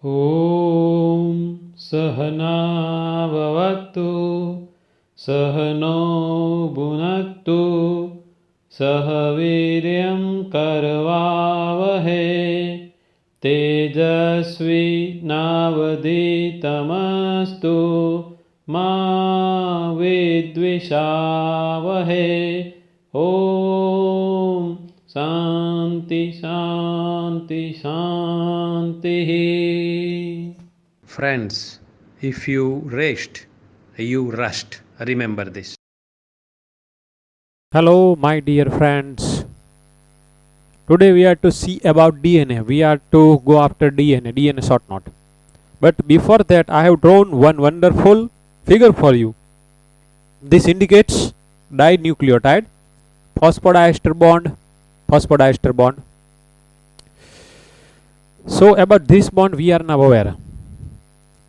ॐ सहनाववतु सहनो भुनक्तु सह वीर्यं करवावहै तेजस्विनावधीतमस्तु मा विद्विषावहै। ॐ शांति शांति शांति। Friends, if you rest, you rust. Remember this. Hello my dear friends, today we are to see about DNA. We are to go after DNA short note. But before that I have drawn one wonderful figure for you. This indicates dinucleotide, phosphodiester bond. So about this bond we are now aware.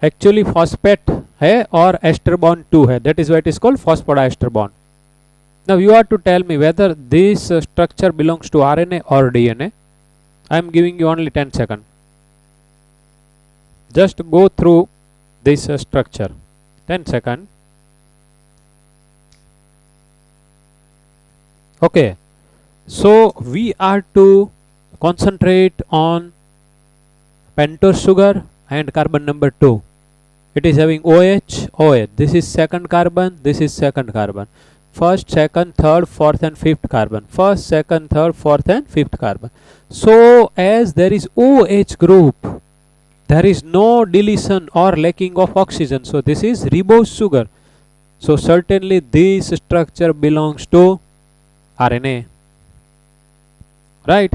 Actually phosphate है और ester bond 2 है, that is why it is called phosphodiester bond. Now you are to tell me whether this structure belongs to RNA or DNA. I am giving you only 10 seconds. Just go through this structure. 10 seconds. Okay. So we are to concentrate on pentose sugar and carbon number 2. It is having OH, OH. This is second carbon, this is second carbon. First, second, third, fourth and fifth carbon. First, second, third, fourth and fifth carbon. So as there is OH group, there is no deletion or lacking of oxygen. So this is ribose sugar. So certainly this structure belongs to RNA. Right?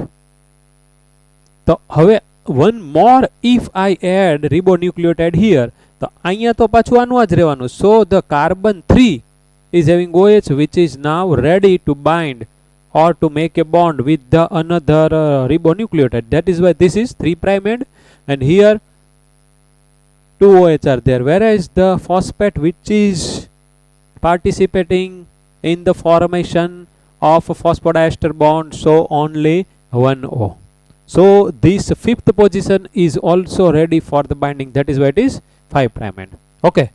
So હવે one more, if I add ribonucleotide here, તો અહીંયા તો પાછું આનું જ રહેવાનું. So the carbon 3 is having OH, which is now ready to bind or to make a bond with the another ribonucleotide. That is why this is 3' end and here 2 OH are there, whereas the phosphate which is participating in the formation of a phosphodiester bond, so only 1 O. So this fifth position is also ready for the binding, that is why it is 5' end. Okay.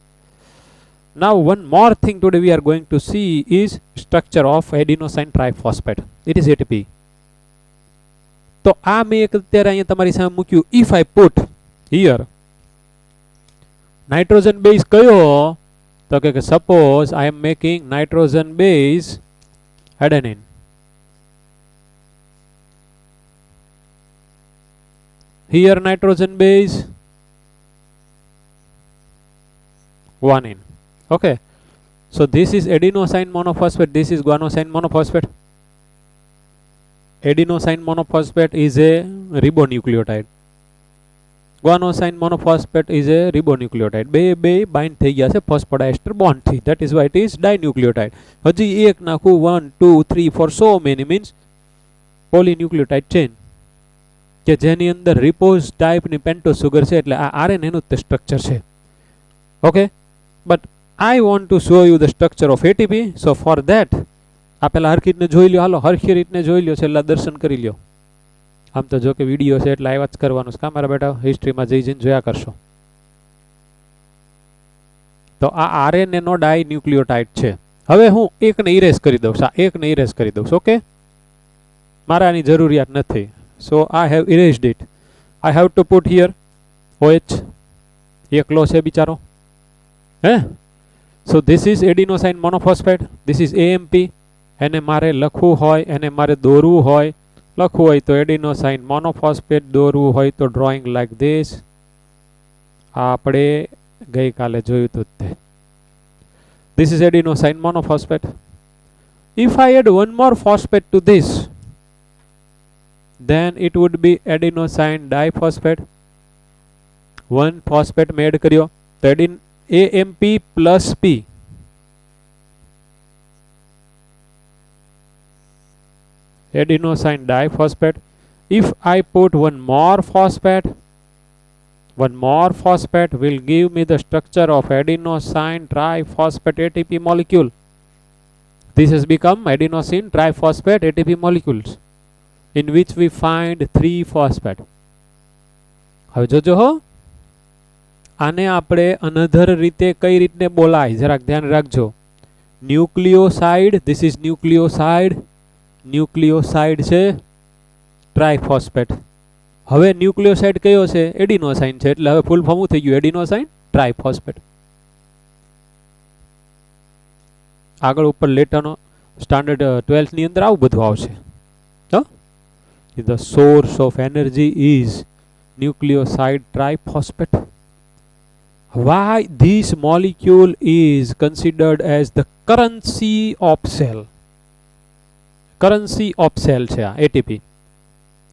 Now one more thing today we are going to see is structure of adenosine triphosphate. It is ATP. તો આ મેં એક અત્યારે અહીંયા તમારી સામે મૂક્યું. If I put here nitrogen base કયો, તો કે suppose I am making nitrogen base adenine. Here nitrogen base guanine. Okay, so this is adenosine monophosphate, this is guanosine monophosphate. Adenosine monophosphate is a ribonucleotide, guanosine monophosphate is a ribonucleotide. બે bind થઈ ગયા છે phosphodiester bond થી, that is why it is dinucleotide. હજી એક નાખું 1 2 3 4 so many means polynucleotide chain કે જેની અંદર રિપોઝ ટાઈપ ની પેન્ટોસ સુગર છે, એટલે આ RNA નું સ્ટ્રક્ચર છે. Okay, but I want to show you the structure of ATP. So for that આ પહેલા હરખી રીતને જોઈ લ્યો. હાલો હરખી રીતને જોઈ લ્યો, છેલ્લા દર્શન કરી લ્યો. આમ તો જો કે વિડીયો છે એટલે આવ્યા જ કરવાનું છે. કા મારા બેટા હિસ્ટ્રીમાં જઈને જોયા કરશો. તો આ RNA નો ડાઇન્યુક્લિયોટાઇડ છે. હવે હું એકને ઇરેઝ કરી દઉં. આ એકને ઇરેઝ કરી દઉં. ઓકે, મારે આની જરૂરિયાત નથી. So I have erased it. I have to put here OH. એકલો છે બિચારો. હે? So this is adenosine monophosphate, this is AMP. એને મારે લખવું હોય, એને મારે દોરવું હોય, લખવું હોય તો adenosine monophosphate, દોરવું હોય તો drawing like this. આપણે ગઈકાલે જોયું હતું તે. This is adenosine monophosphate. If I add one more phosphate to this, then it would be adenosine diphosphate. One phosphate में add करियो तो AMP plus P. Adenosine diphosphate. If I put one more phosphate will give me the structure of adenosine triphosphate ATP molecule. This has become adenosine triphosphate ATP molecules, in which we find 3 phosphate. હવે જોજો હો, આને આપણે another રીતે કઈ રીતને બોલાય જરાક ધ્યાન રાખજો. Nucleoside, this is nucleoside. Nucleoside છે ટ્રાઇફોસ્ફેટ. હવે ન્યુક્લિયોસાઇડ કયો છે? એડિનોસાઇન છે. એટલે હવે ફૂલ ફોર્મ થઈ ગયું એડિનોસાઇન ટ્રાઇફોસ્ફેટ. આગળ ઉપર લેટરનો સ્ટાન્ડર્ડ 12th ની અંદર આવું બધું આવશે. The source of energy is nucleoside triphosphate. Why this molecule is considered as the currency of cell? Currency of cell છે આ ATP.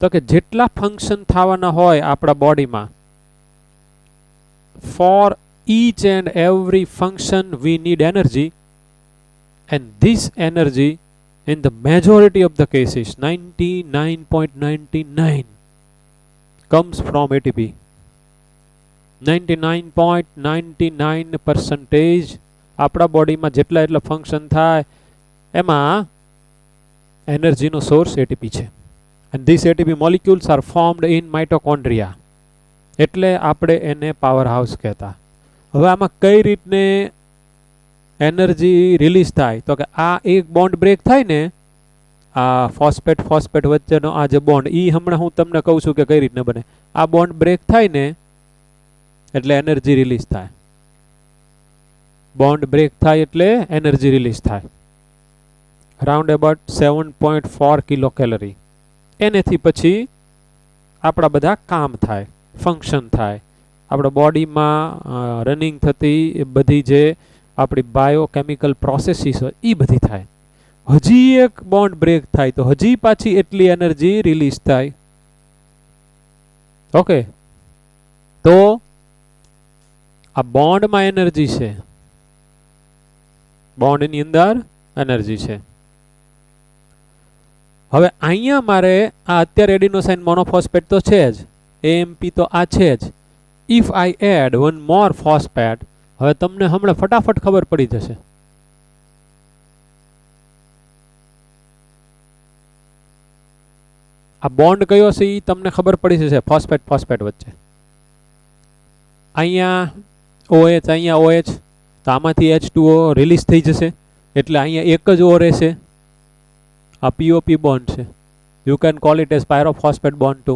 તો કે જેટલા ફંક્શન થવાના હોય આપણા બોડીમાં, for each and every function we need energy, and this energy in the majority of the cases 99.99 comes from ATP. 99.99% આપણા બોડીમાં જેટલા એટલા ફંક્શન થાય એમાં એનર્જીનો સોર્સ ATP છે. and these ATP molecules are formed in mitochondria. એટલે આપણે એને પાવર હાઉસ કહેતા. હવે આમાં કઈ રીતને એનર્જી રિલીઝ થાય? તો કે આ એક બોન્ડ બ્રેક થાય ને, આ ફોસ્ફેટ ફોસ્ફેટ વચ્ચેનો આ જે બોન્ડ, એ હમણાં હું તમને કહું છું કે કઈ રીતને બને. આ બોન્ડ બ્રેક થાય ને એટલે એનર્જી રિલીઝ થાય. બોન્ડ બ્રેક થાય એટલે એનર્જી રિલીઝ થાય. Around about 7.4 kilo calorie. એનેથી પછી આપણા બધા કામ થાય, ફંક્શન થાય. આપણા બોડીમાં રનિંગ થતી બધી જે આપણી બાયોકેમિકલ પ્રોસેસીસ હોય એ બધી થાય. હજી એક બોન્ડ બ્રેક થાય તો હજી પાછી એટલી એનર્જી રિલીઝ થાય. ઓકે, તો આ બોન્ડમાં એનર્જી છે, બોન્ડની અંદર એનર્જી છે. હવે અહીંયા મારે આ અત્યારે એડિનોસાઇન મોનોફોસ્ફેટ તો છે જ, AMP તો આ છે જ. If I add one more phosphate, હવે તમને હમણાં ફટાફટ ખબર પડી જશે. આ બોન્ડ કયો છે એ તમને ખબર પડી જશે ફોસ્ફેટ ફોસ્ફેટ વચ્ચે. અહીંયા OH, અહીંયા OH, તો આમાંથી H2O રિલીઝ થઈ જશે એટલે અહીંયા એક જ O રહેશે. આ POP બોન્ડ છે. You can call it as pyrophosphate bond too.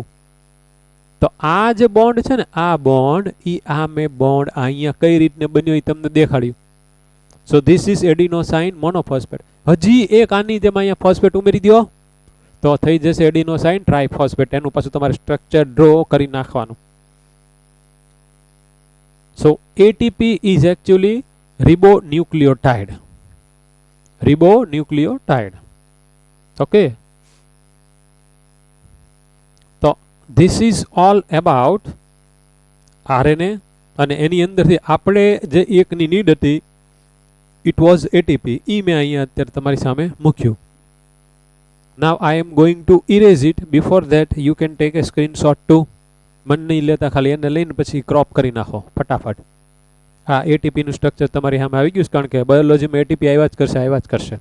તો આ જે બોન્ડ છે ને, આ બોન્ડ ઈ આ મેં બોન્ડ અહીંયા કઈ રીતને બન્યો એ તમને દેખાડ્યું. So this is adenosine monophosphate. હજી એક આની જેમ અહીંયા ફોસ્ફેટ ઉમેરી દો તો થઈ જશે એડિનોસાઇન ટ્રાઇફોસ્ફેટ. એનું પાછું તમારે સ્ટ્રક્ચર ડ્રો કરી નાખવાનું. સો ATP is actually ribonucleotide. Ribonucleotide. Okay. તો this is all about RNA. અને એની અંદરથી આપણે જે એકની નીડ હતી, it was ATP. એ મેં અહીંયા અત્યારે તમારી સામે મૂક્યું. Now I am going to erase it. Before that you can take a screenshot too. મન નહીં લેતા, ખાલી એને લઈને પછી ક્રોપ કરી નાખો ફટાફટ. આ ATP નું સ્ટ્રક્ચર તમારી સામે આવી ગયું છે, કારણ કે બાયોલોજીમાં ATP આવ્યા જ કરશે.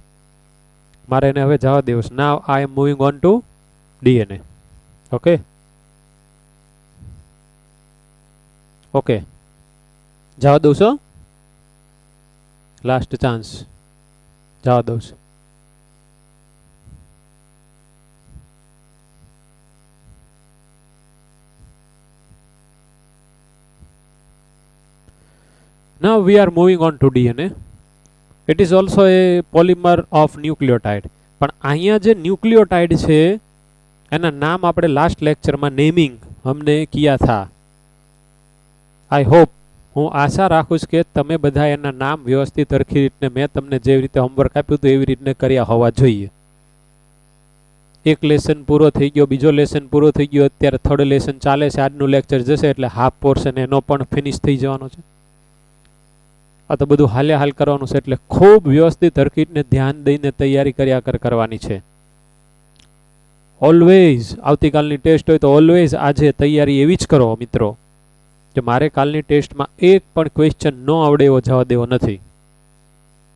મારે એને હવે જવા દેવું છે. Now I am moving on to DNA. Okay okay, જવા દઉં છો. લાસ્ટ ચાન્સ, જવા દઉં છું. Now we are moving on to DNA. It is also a polymer of nucleotide. પણ અહીંયા જે ન્યુક્લિયોટાઇડ છે એના નામ આપણે લાસ્ટ લેક્ચરમાં નેમિંગ અમને કિયા થા. આઈ હોપ, હું આશા રાખું છું કે તમે બધા એના નામ વ્યવસ્થિત સરખી રીતને મેં તમને જેવી રીતે હોમવર્ક આપ્યું હતું એવી રીતને કર્યા હોવા જોઈએ. એક લેસન પૂરો થઈ ગયો, બીજો લેસન પૂરો થઈ ગયો, અત્યારે થર્ડ લેસન ચાલે છે. આજનું લેક્ચર જશે એટલે હાફ પોર્શન એનો પણ ફિનિશ થઈ જવાનો છે. આ તો બધું હાલે હાલ કરવાનું છે એટલે ખૂબ વ્યવસ્થિત હરકતને ધ્યાન દઈને તૈયારી કર્યા કરવાની છે. ઓલવેઝ આવતીકાલની ટેસ્ટ હોય તો ઓલવેઝ આજે તૈયારી એવી જ કરો મિત્રો કે મારે કાલની ટેસ્ટમાં એક પણ ક્વેશ્ચન ન આવડે એવો જવા દેવો નથી.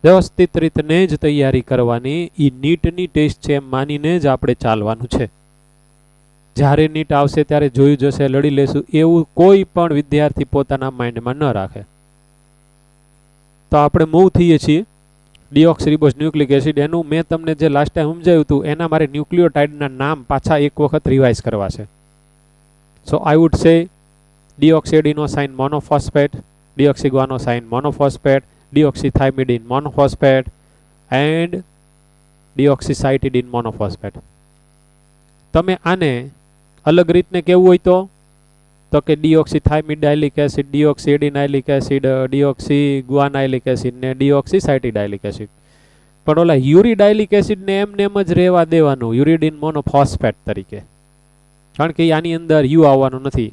વ્યવસ્થિત રીતે જ તૈયારી કરવાની. એ નીટની ટેસ્ટ છે એમ માનીને જ આપણે ચાલવાનું છે. જ્યારે નીટ આવશે ત્યારે જોયું જશે, લડી લેશું, એવું કોઈ પણ વિદ્યાર્થી પોતાના માઇન્ડમાં ન રાખે. તો આપણે મૂવ થઈએ છીએ ડીઓક્સીરીબોઝ ન્યુક્લિક એસિડ. એનું મેં તમને જે લાસ્ટ ટાઈમ સમજાવ્યું હતું એના મારે ન્યુક્લિયોટાઇડના નામ પાછા એક વખત રિવાઇઝ કરવા છે. So I would say deoxyadenosyne monophosphate, deoxyguanosine monophosphate, deoxythymidine monophosphate and deoxycytidine monophosphate. તમે આને અલગ રીતને કેવું હોય તો કે ડીઓક્સીથાઇમિડાઇલિક એસિડ, ડીઓક્સીએડિનાઇલિક એસિડ, ડીઓક્સીગુઆનાઇલિક એસિડ ને ડીઓક્સીસાઇટિડાઇલિક એસિડ. પણ ઓલા યુરિડાઇલિક એસિડ ને એમને એમ જ રહેવા દેવાનું યુરિડિન મોનોફોસ્ફેટ તરીકે, કારણ કે આની અંદર યુ આવવાનું નથી.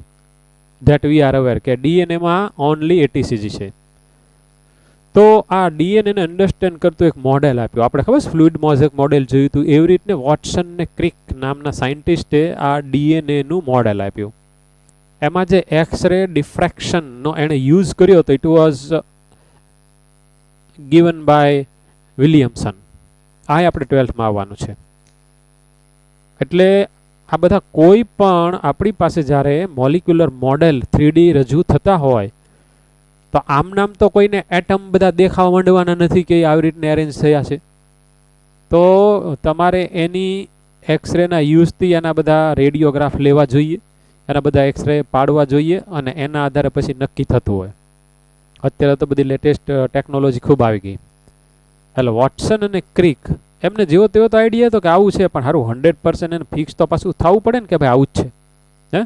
ધેટ વી આર અવેર કે ડીએનએ માં ઓનલી એટીસીજી છે. તો આ ડીએનએ ને અન્ડરસ્ટેન્ડ કરતું એક મોડેલ આપ્યું. આપણે ખબર ફ્લુઇડ મોઝેક મોડેલ જોયું હતું, એવી રીતને વોટસન ને ક્રિક નામના સાયન્ટિસ્ટે આ ડીએનએ નું મોડેલ આપ્યું. એમાં જે એક્સરે ડિફ્રેક્શનનો એણે યુઝ કર્યો હતો it was given by Williamson. આ આપણે 12થમાં આવવાનું છે. એટલે આ બધા કોઈ પણ આપણી પાસે જ્યારે મોલિક્યુલર મોડેલ 3D રજૂ થતા હોય તો આમ નામ તો કોઈને એટમ બધા દેખાવા માંડવાના નથી કે આવી રીતને એરેન્જ થયા છે. તો તમારે એની એક્સરેના યુઝથી એના બધા રેડિયોગ્રાફ લેવા જોઈએ, એના બધા એક્સરે પાડવા જોઈએ અને એના આધારે પછી નક્કી થતું હોય. અત્યારે તો બધી લેટેસ્ટ ટેકનોલોજી ખૂબ આવી ગઈ. એટલે વોટસન અને ક્રિક એમને જેવો તેવો તો આઈડિયા હતો કે આવું છે, પણ સારું 100% એને ફિક્સ તો પાછું થવું પડે ને કે ભાઈ આવું જ છે. હે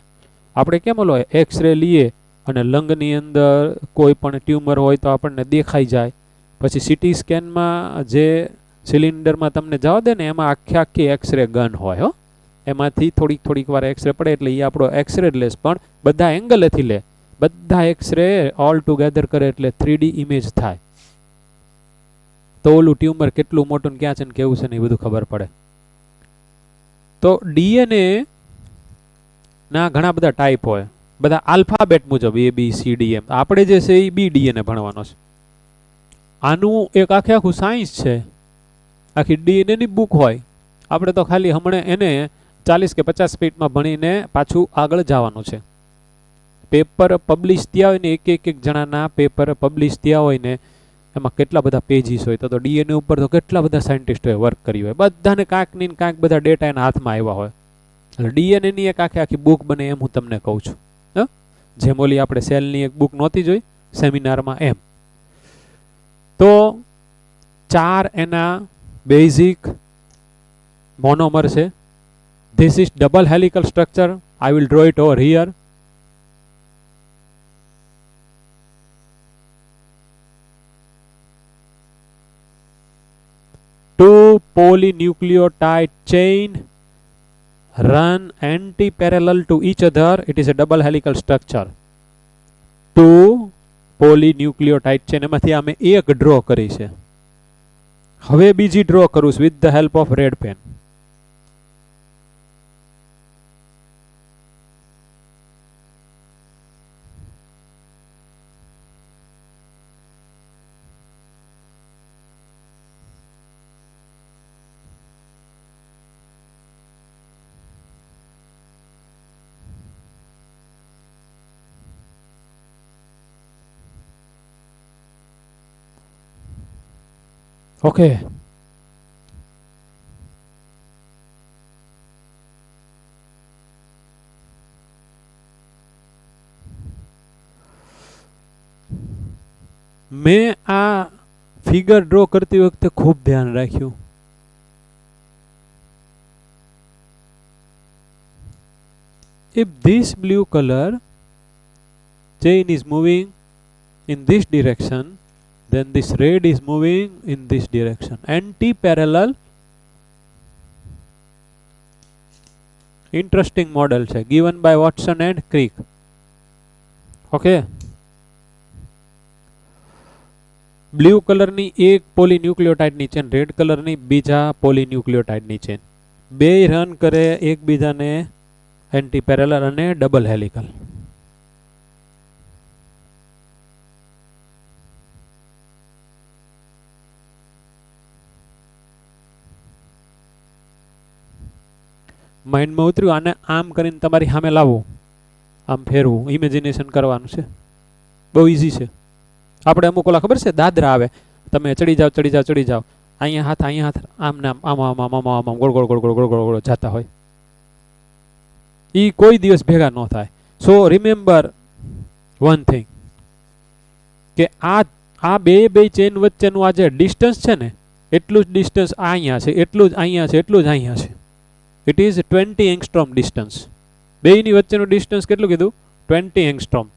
આપણે કેમ ઓલો એક્સરે લઈએ અને લંગની અંદર કોઈ પણ ટ્યુમર હોય તો આપણને દેખાઈ જાય, પછી સીટી સ્કેનમાં જે સિલિન્ડરમાં તમને જવા દે ને એમાં આખી એક્સરે ગન હોય હો, એમાંથી થોડીક વાર એક્સરે પડે એટલે એ આપણો એક્સરે લેસ પણ બધા એંગલેથી લે, બધા એક્સરે ઓલ ટુગેધર કરે એટલે 3D ઇમેજ થાય. તો ઓલું ટ્યુમર કેટલું મોટું ક્યાં છે ને કેવું છે ને એ બધું ખબર પડે. તો ડીએનએ ના ઘણા બધા ટાઈપ હોય, બધા આલ્ફાબેટ મુજબ ABCDM. આપણે જે છે એ બી ડીએનએ ભણવાનો છે. આનું એક આખું સાયન્સ છે, આખી ડીએનએ ની બુક હોય. આપણે તો ખાલી હમણાં એને 40 કે 50 સ્પીડમાં ભણીને પાછું આગળ જવાનું છે. પેપર પબ્લિશ થયા હોય ને એક જણાના પેપર પબ્લિશ થયા હોય ને એમાં કેટલા બધા પેજીસ હોય. તો ડીએનએ ઉપર તો કેટલા બધા સાયન્ટિસ્ટોએ વર્ક કરી હોય, બધાને કાંઈક ને કાંઈક બધા ડેટા એના હાથમાં આવ્યા હોય. એટલે ડીએનએ ની એક આખી બુક બને એમ હું તમને કહું છું. જેમ ઓલી આપણે સેલની એક બુક નહોતી જોઈ સેમિનારમાં એમ. તો 4 એના બેઝિક મોનોમર છે. This is double helical structure. I will draw it over here. Two polynucleotide chain run anti-parallel to each other. It is a double helical structure. Two polynucleotide chain. એમાંથી અમે એક draw કરી છે. હવે બીજી draw કરું છું with the help of red pen. Okay. મેં આ ફિગર ડ્રો કરતી વખતે ખૂબ ધ્યાન રાખ્યું. If this blue color chain is moving in this direction, then this red is moving in this direction. Anti-parallel. Interesting model છે, given by Watson and Crick. Okay. Blue કલરની એક પોલીન્યુક્લિયોટાઇડની ચેન, રેડ કલરની બીજા પોલીન્યુક્લિયોટાઇડની ચેન, બે run કરે એકબીજાને anti parallel અને double helical. માઇન્ડમાં ઉતર્યું, આને આમ કરીને તમારી સામે લાવવું, આમ ફેરવું, ઇમેજિનેશન કરવાનું છે. બહુ ઇઝી છે. આપણે અમુક ઓલા ખબર છે દાદરા આવે, તમે ચડી જાઓ ચડી જાઓ ચડી જાઓ, અહીંયા હાથ આમ નામ આમ આમ આમ આમ આમ ગોળ ગોળ ગોળ ગોળ ગોળ ગોળ ગોળ જતા હોય. એ કોઈ દિવસ ભેગા ન થાય. સો રિમેમ્બર વન થિંગ, કે આ બે ચેન વચ્ચેનું આ જે ડિસ્ટન્સ છે ને, એટલું જ ડિસ્ટન્સ અહીંયા છે, એટલું જ અહીંયા છે, એટલું જ અહીંયા છે. It is 20 angstrom distance. બેયની વચ્ચેનું ડિસ્ટન્સ કેટલું કીધું? 20 એંગસ્ટ્રોમ.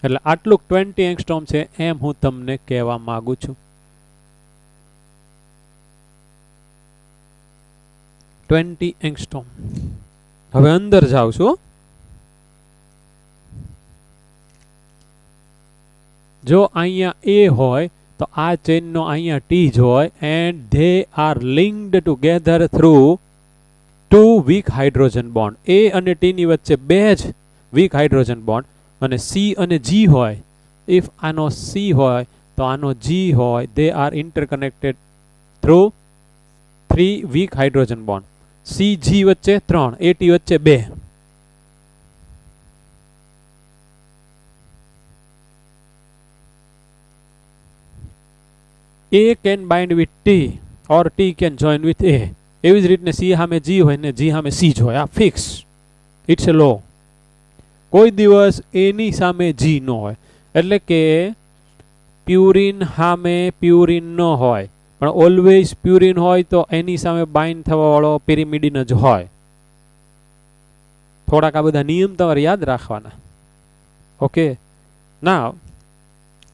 એટલે આટલું 20 એંગસ્ટ્રોમ છે એમ હું તમને કહેવા માંગુ છું. 20 એંગસ્ટ્રોમ. હવે અંદર જાઉં છું. જો અહીંયા એ હોય તો આ ચેનનો અહીંયા ટી જ હોય, and they are linked together through 2 weak hydrogen bond. A અને ટી ની વચ્ચે બે જ વીક હાઇડ્રોજન બોન્ડ, અને સી અને જી હોય. ઇફ આનો સી હોય તો આનો જી હોય. They are interconnected through 3 weak hydrogen bond. C G વચ્ચે 3, એ ટી વચ્ચે 2. A can bind with T or T can join with A. એવી જ રીતને સી સામે જી હોય ને જી સામે સી જ હોય. આ ફિક્સ, ઇટ્સ એ લો. કોઈ દિવસ એની સામે જી ન હોય. એટલે કે પ્યુરિન સામે પ્યુરિન ન હોય, પણ ઓલવેઝ પ્યુરિન હોય તો એની સામે બાઇન્ડ થવા વાળો પિરિમિડિન જ હોય. થોડાક આ બધા નિયમ તમારે યાદ રાખવાના. Okay, now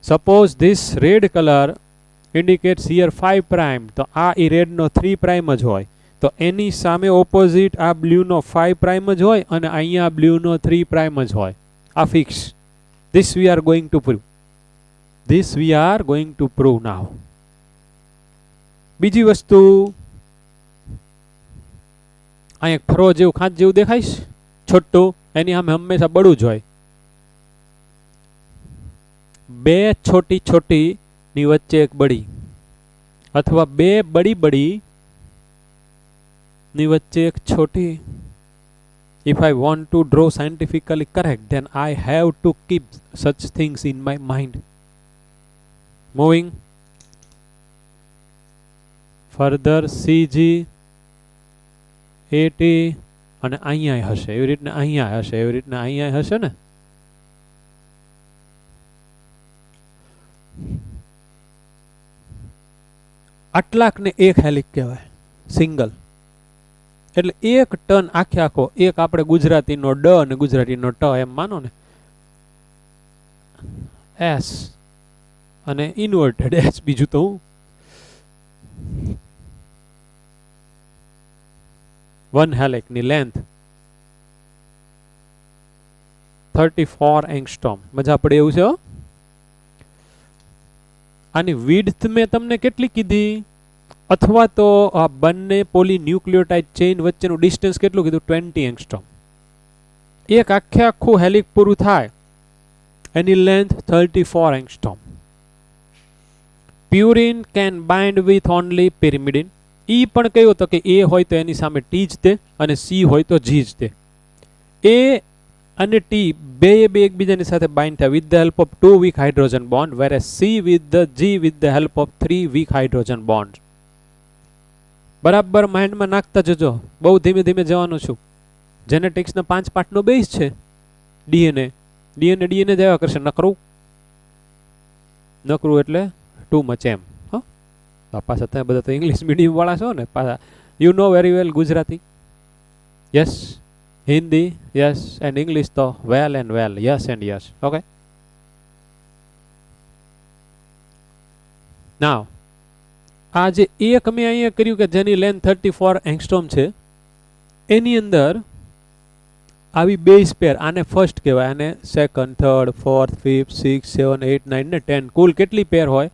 suppose this red colour indicates here 5 prime, તો આ ઈ રેડ નો 3 પ્રાઇમ જ હોય, તો એની સામે ઓપોઝિટ આ બ્લુ નો 5 પ્રાઇમ જ હોય, અને અહીંયા બ્લુ નો 3 પ્રાઇમ જ હોય. આ fix. This we are going to prove. This we are going to prove now. બીજી વસ્તુ, અહીંયા ફરો જેવું ખાંચ જેવું દેખાઈશ છોટું, એની સામે હંમેશા બળું જ હોય. બે છોટી છોટી ની વચ્ચે એક બડી, અથવા બે બડી બડી ની વચ્ચે એક છોટી. If I want to draw scientifically correct, then I have to keep such things in my mind. Moving further, CG, AT, અને અહીંયા હશે એવી રીતના, અહીંયા હશે એવી રીતના, અહીંયા હશે ને. આટલાકને એક હેલિક કહેવાય, સિંગલ. એટલે 1 ટન આખે આખો, એક આપણે ગુજરાતીનો ડ અને ગુજરાતીનો ટ એમ માનો ને, એસ અને ઇન્વર્ટેડ એસ, બીજું તો હું. 1 હેલિકની લેન્થ 34 એંગસ્ટ્રોમ. મજા પડે એવું છે હો. આની વિડ્થ મેં તમને કેટલી કીધી? અથવા તો આ બંને પોલીન્યુક્લિયોટાઇડ ચેઇન વચ્ચેનું ડિસ્ટન્સ કેટલું કીધું? 20 એંગસ્ટ્રોમ. એક આખે આખું હેલિક પૂરું થાય એની length 34 angstrom. Purine can bind with only pyrimidine. ઈ પણ કહ્યું તો કે એ હોય તો એની સામે ટી જ દે, અને સી હોય તો જી જ દે. એ અને ટી બે એકબીજાની સાથે બાઇન્ડ થાય with the help of 2 weak hydrogen bond, where C with the G with the help of 3 weak hydrogen bond. બરાબર માઇન્ડમાં નાખતા જજો. બહુ ધીમે ધીમે જવાનું છું. જેનેટિક્સના 5 પાર્ટનો બેઝ છે ડીએનએ. ડીએનએ જ આવ્યા કરશે. નકરું એટલે ટુ મચ એમ. પાછા તમે બધા તો ઇંગ્લિશ મીડિયમ વાળા છો ને પાછા. You know very well Gujarati, yes. Hindi, yes. And English તો well and well, yes and yes. Okay, now આ જે એક મેં અહીંયા કર્યું કે જેની લેન્થ 34 એંગસ્ટ્રોમ છે, એની અંદર આવી બેઝ પેર, આને ફર્સ્ટ કહેવાય, આને સેકન્ડ, થર્ડ, ફોર્થ, ફિફ્થ, 6, 7, 8, 9 ને 10. કુલ કેટલી પેર હોય?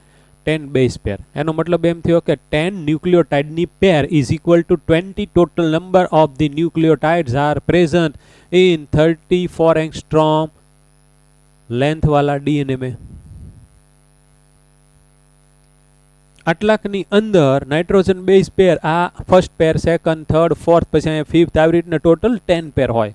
10 બેઝ પેર. એનો મતલબ એમ થયો કે 10 ન્યુક્લિયોટાઇડની pair is equal to 20 total number of the nucleotides are present in 34 angstrom length वाला डीएनए में. આટલાકની અંદર નાઇટ્રોજન બેઝ પેર, આ first pair, second, third, fourth, પછી અહીંયા ફિફ્થ, આવી રીતના ટોટલ 10 પેર હોય.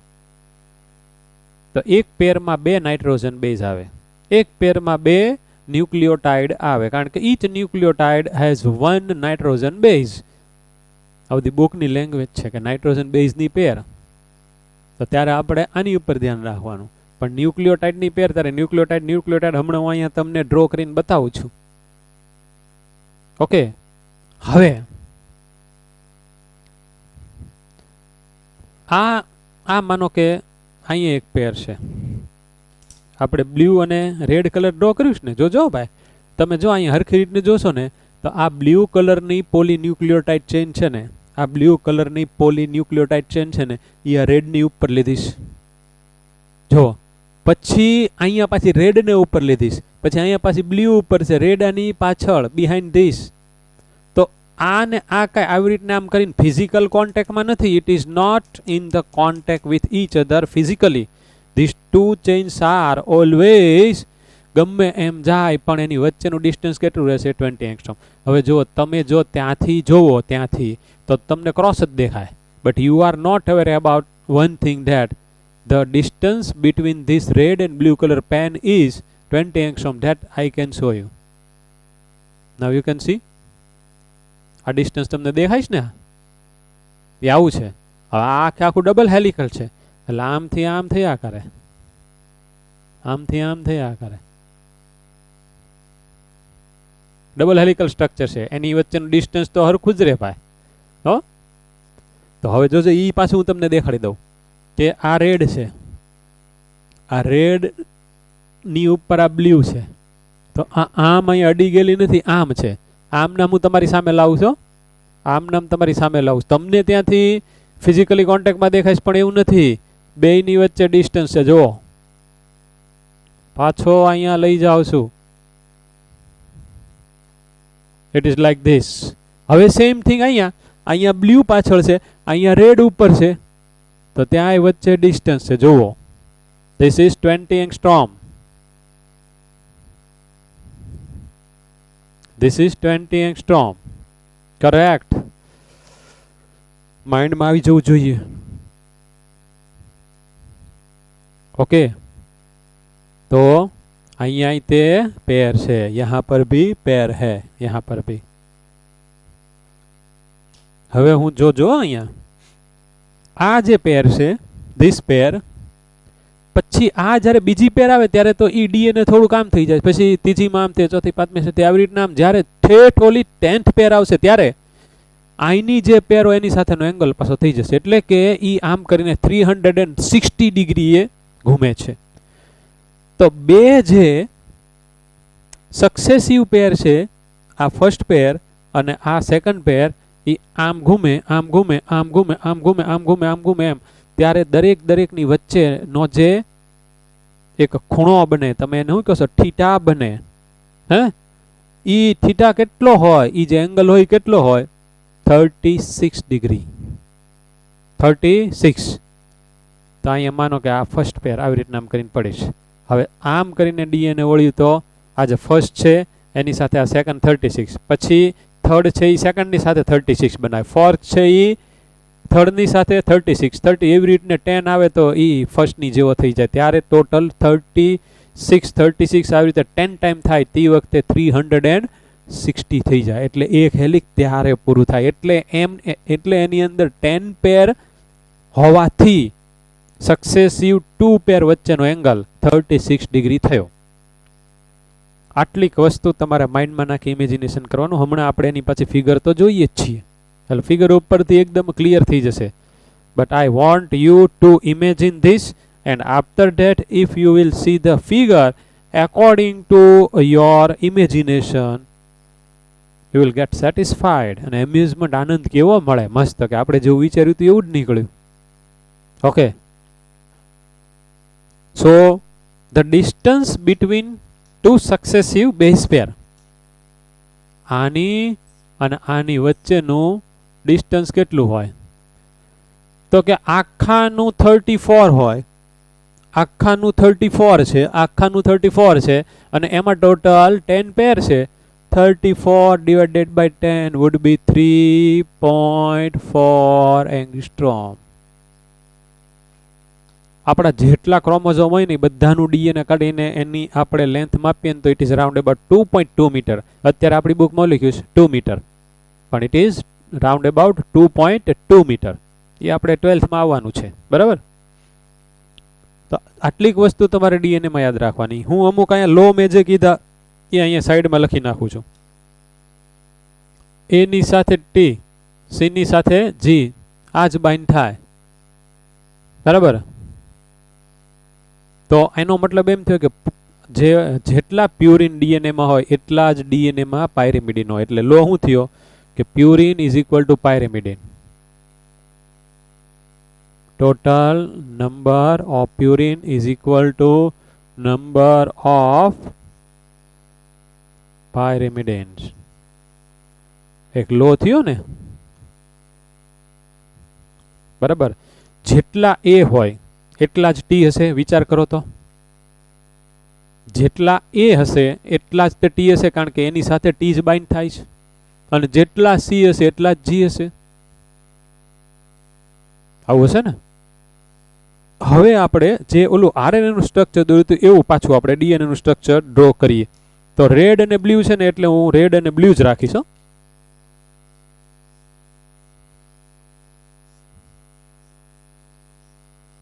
તો એક પેરમાં 2 નાઇટ્રોજન બેઝ આવે, એક પેરમાં 2 ન્યુક્લિયોટાઇડ આવે, કારણ કે each nucleotide has 1 nitrogen base. આ બધી બુકની લેંગ્વેજ છે કે નાઇટ્રોજન બેઝની પેર. તો ત્યારે આપણે આની ઉપર ધ્યાન રાખવાનું. પણ ન્યુક્લિયોટાઇડની પેર, ત્યારે ન્યુક્લિયોટાઇડ હમણાં હું અહીંયા તમને ડ્રો કરીને બતાવું છું. ઓકે, હવે આ માનો કે અહીંયા એક પેર છે, આપણે બ્લુ અને રેડ કલર ડ્રો કર્યું છે ને. જોજો ભાઈ, તમે જો અહીંયા હરખી રીતને જોશો ને તો આ બ્લુ કલરની પોલીન્યુક્લિયોટાઇડ ચેન છે ને, આ બ્લુ કલરની પોલીન્યુક્લિયોટાઇડ ચેન છે ને, એ આ રેડની ઉપર લીધીશ. જો પછી અહીંયા પાછી રેડને ઉપર લીધીશ, પછી અહીંયા પાછી બ્લુ ઉપર છે, રેડ આની પાછળ, બિહાઇન્ડ ધીસ. તો આ ને આ કાંઈ આવી રીતના આમ કરીને ફિઝિકલ કોન્ટેક્ટમાં નથી. It is not in the contact with each other physically. This two chains are always, ગમે એમ જાય પણ એની વચ્ચેનું ડિસ્ટન્સ કેટલું રહેશે? 20 એંગસ્ટ્રોમ. હવે જો તમે જો ત્યાંથી જોવો ત્યાંથી તો તમને ક્રોસ જ દેખાય, but you are not aware about one thing, that the distance between this red and blue color pen is 20 angstrom. That I can show you. Now you can see. આ ડિસ્ટન્સ તમને દેખાય છે ને, એ આવું છે. હવે આ આખું ડબલ હેલિકલ છે, એટલે આમથી આમ થયા કરે, આમથી આમ થયા કરે. ડબલ હેલિકલ સ્ટ્રક્ચર છે, એની વચ્ચેનું ડિસ્ટન્સ તો હરખું જ રહે ભાઈ. તો હવે જોજો, એ પાછું હું તમને દેખાડી દઉં કે આ રેડ છે, આ રેડ ની ઉપર આ બ્લુ છે. તો આમ અહીંયા અડી ગયેલી નથી, આમ છે. આમ નામ હું તમારી સામે લાવું છું, આમ નામ તમારી સામે લાવું છું. તમને ત્યાંથી ફિઝિકલી કોન્ટેક્ટમાં દેખાય પણ એવું નથી, બેયની વચ્ચે ડિસ્ટન્સ છે. જુઓ, પાછો અહીંયા લઈ જાઉં છું. It is like this. હવે સેમ થિંગ અહીંયા બ્લુ પાછળ છે, અહીંયા રેડ ઉપર છે, તો ત્યાં વચ્ચે ડિસ્ટન્સ છે. જુઓ, this is 20 angstrom. This is 20 angstrom. Correct. માઇન્ડમાં આવી જવું જોઈએ. ઓકે, तो અહીંયા તે પેર છે, यहाँ पर भी पेर है, यहाँ पर भी. હવે હું જોજો અહીંયા આ જે પેર છે, ધીસ પેર, પછી આ જ્યારે બીજી પેર આવે ત્યારે તો ઈ ડીએનએ થોડું કામ થઈ જાય, પછી ત્રીજીમાં આમ તે, ચોથી પાંચમી છે તે, આવી રીતના આમ જ્યારે ઠેઠ ઓલી 10th પેર આવશે ત્યારે આઈની જે પેર હોય એની સાથેનો એંગલ પાછો થઈ જશે, એટલે કે ઈ આમ કરીને 360 ડિગ્રીએ ઘૂમે છે. તો બે જે સક્સેસિવ પેર છે, આ ફર્સ્ટ પેર અને આ સેકન્ડ પેર, એ આમ ઘૂમે, આમ ઘૂમે, આમ ઘૂમે, આમ ઘૂમે, આમ ઘૂમે, આમ ઘૂમે, એમ. ત્યારે દરેકની વચ્ચેનો જે એક ખૂણો બને, તમે એને શું કહો છો? થીટા બને. હે, ઈ થીટા કેટલો હોય? ઈ જે એંગલ હોય કેટલો હોય? 36 ડિગ્રી. 36. તો અહીંયા માનો કે આ ફર્સ્ટ પેર આવી રીતના આમ કરીને પડી છે. હવે આમ કરીને ડીએનએ વળ્યું તો આ જે ફર્સ્ટ છે એની સાથે આ સેકન્ડ 36, પછી થર્ડ છે એ સેકન્ડની સાથે 36 બનાવે, ફોર્થ છે એ થર્ડની સાથે 36, 30, એવી રીતને 10 આવે તો એ ફર્સ્ટની જેવો થઈ જાય. ત્યારે ટોટલ 36 આવી રીતે 10 ટાઈમ થાય, તે વખતે 360 થઈ જાય. એટલે એક હેલિક ત્યારે પૂરું થાય. એટલે એની અંદર 10 પેર હોવાથી સક્સેસિવ 2 પેર વચ્ચેનો એંગલ 36 ડિગ્રી થયો. આટલીક વસ્તુ તમારે માઇન્ડમાં નાખી ઇમેજિનેશન કરવાનું. હમણાં આપણે એની પાછી ફિગર તો જોઈએ જ છીએ, એટલે ફિગર ઉપરથી એકદમ ક્લિયર થઈ જશે. But I want you two imagine this, and after that if you will see the figure according to your imagination, you will get satisfied. અને એમ્યુઝમેન્ટ, આનંદ કેવો મળે, મસ્ત, કે આપણે જેવું વિચાર્યું હતું એવું જ નીકળ્યું. Okay, so the distance between two successive base pair, આની અને આની વચ્ચેનું ડિસ્ટન્સ કેટલું હોય? તો કે આખાનું 34 હોય, આખાનું 34 છે, આખાનું 34 છે, અને એમાં ટોટલ 10 પેર છે. 34 divided by 10 would be 3.4 angstrom. આપણા જેટલા ક્રોમોઝોમ હોય ને બધાનું ડીએનએ કાઢીને એની આપણે લેન્થ માપીએ ને તો it is round about 2.2 metre. અત્યારે આપણી બુકમાં લખ્યું છે 2 મીટર, પણ it is round about 2.2 metre. એ આપણે 12th માં આવવાનું છે, બરાબર? તો આટલીક વસ્તુ તમારે ડીએનએ માં યાદ રાખવાની. હું અમુક અહીંયા લો મેજે કીધા એ અહીંયા સાઈડમાં લખી નાખું છું. એ ની સાથે ટી, સી ની સાથે જી, આ જ બાઇન્ડ થાય, બરાબર? તો એનો મતલબ એમ થયો કે જેટલા પ્યુરિન ડીએનએ માં હોય એટલા જ ડીએનએ માં પાયરિમિડિન હોય. એટલે લો શું થયો કે purine is equal two pyrimidine. Total number of purine is equal two number of pyrimidines. એક લો થયો ને, બરાબર? જેટલા એ હોય એટલા જ ટી હશે. વિચાર કરો તો, જેટલા એ હશે એટલા જ તે ટી હશે, કારણ કે એની સાથે ટી જ બાઇન્ડ થાય છે. અને જેટલા સી હશે એટલા જ જી હશે. આવું હશે ને? હવે આપણે જે ઓલું આરએનએ નું સ્ટ્રક્ચર દોર્યું હતું એવું પાછું આપણે ડીએનએ નું સ્ટ્રક્ચર ડ્રો કરીએ. તો રેડ અને બ્લુ છે ને, એટલે હું રેડ અને બ્લુ જ રાખીશ.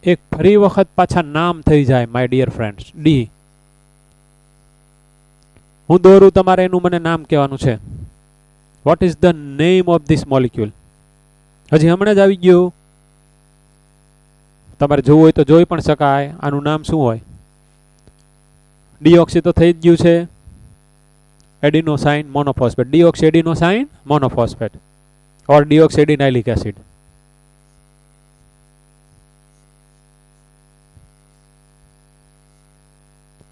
એક ફરી વખત પાછા નામ થઈ જાય માય ડિયર ફ્રેન્ડ્સ. ડી હું દોરું, તમારે એનું મને નામ કહેવાનું છે. What is the name of this molecule? હજી હમણાં જ આવી ગયું. તમારે જોવું હોય તો જોઈ પણ શકાય. આનું નામ શું હોય? ડીઓક્સી તો થઈ જ ગયું છે. Adenosine monophosphate, deoxy adenosine monophosphate ઓર ડીઓક્સી એડિનાઇલિક એસિड.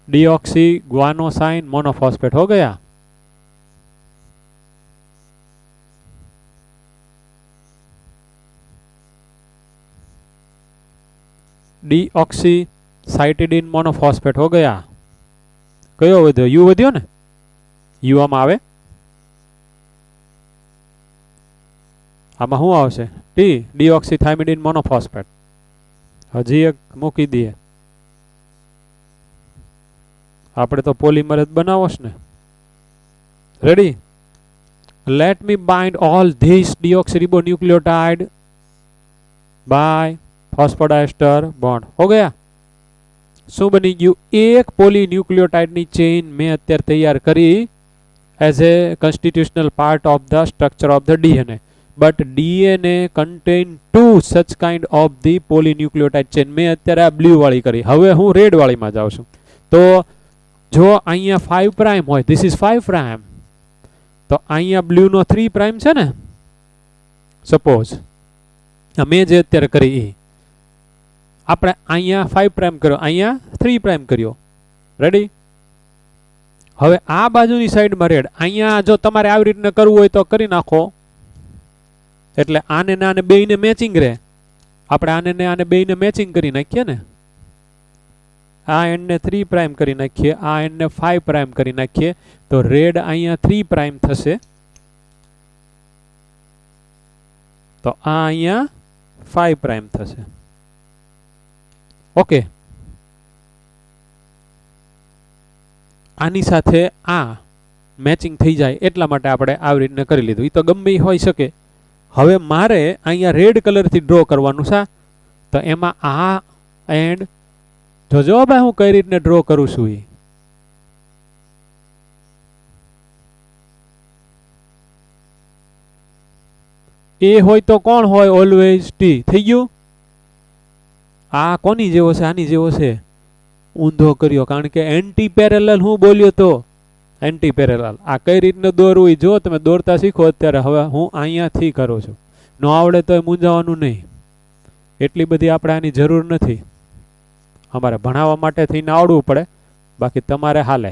डीऑक्सी ग्वानोसाइन मोनोफॉस्फेट हो गया. डीऑक्सी साइटिडीन मोनोफॉस्फेट हो गया. कयो वध्यो? यू वध्यो ने? यू आम आवे. आमा शुं आवशे? T, deoxy thymidine monophosphate. हजी एक मूकी दीए. આપણે તો પોલિમર જ બનાવો છે ને. Ready? Let me bind all this deoxyribonucleotide by phosphodiester bond. હો ગયા? શું બની ગયું? એક પોલીન્યુક્લિયોટાઇડ ની ચેઇન મેં અત્યારે તૈયાર કરી as a constitutional part of the structure of the DNA. But DNA contain two such kind of the polynucleotide chain. મેં અત્યારે આ બ્લુ વાળી કરી, હવે હું રેડ વાળીમાં જાઉં છું. તો જો અહીંયા 5 પ્રાઇમ હોય, ધીસ ઇઝ 5 પ્રાઇમ, તો અહીંયા બ્લુ નો 3 પ્રાઇમ છે ને, સપોઝ મેં જે અત્યારે કરી એ આપણે અહીંયા 5 પ્રાઇમ કર્યો, અહીંયા 3 પ્રાઇમ કર્યો. રેડી? હવે આ બાજુની સાઈડમાં રેડ. અહીંયા જો તમારે આવી રીતને કરવું હોય તો કરી નાખો, એટલે આને ને આને બેયને મેચિંગ રહે. આપણે આને ને આને બેયને મેચિંગ કરી નાખીએ ને. આ એન્ડ ને 3 પ્રાઇમ કરી નાખીએ, આ એન્ડ ને 5 પ્રાઇમ કરી નાખીએ, તો રેડ અહીંયા 3 પ્રાઇમ થશે, તો આ અહીંયા 5 પ્રાઇમ થશે. ઓકે, આની સાથે આ મેચિંગ થઈ જાય એટલા માટે આપણે આવી રીતને કરી લીધું. એ તો ગમે એ હોઈ શકે. હવે મારે અહીંયા રેડ કલરથી ડ્રો કરવાનું છે, તો એમાં આ એન્ડ જોજો ભાઈ હું કઈ રીતને ડ્રો કરું છું. એ હોય તો કોણ હોય? Always T. થઈ ગયું? આ કોની જેવો છે? આની જેવો છે. ઊંધો કર્યો, કારણ કે એન્ટી પેરેલલ હું બોલ્યો તો. એન્ટી પેરેલલ આ કઈ રીતને દોરવું જો તમે દોરતા શીખો. અત્યારે હવે હું અહીંયાથી કરું છું. ન આવડે તો મૂંઝાવાનું નહીં. એટલી બધી આપણે આની જરૂર નથી. અમારે ભણાવવા માટે થઈને આવડવું પડે, બાકી તમારે હાલે.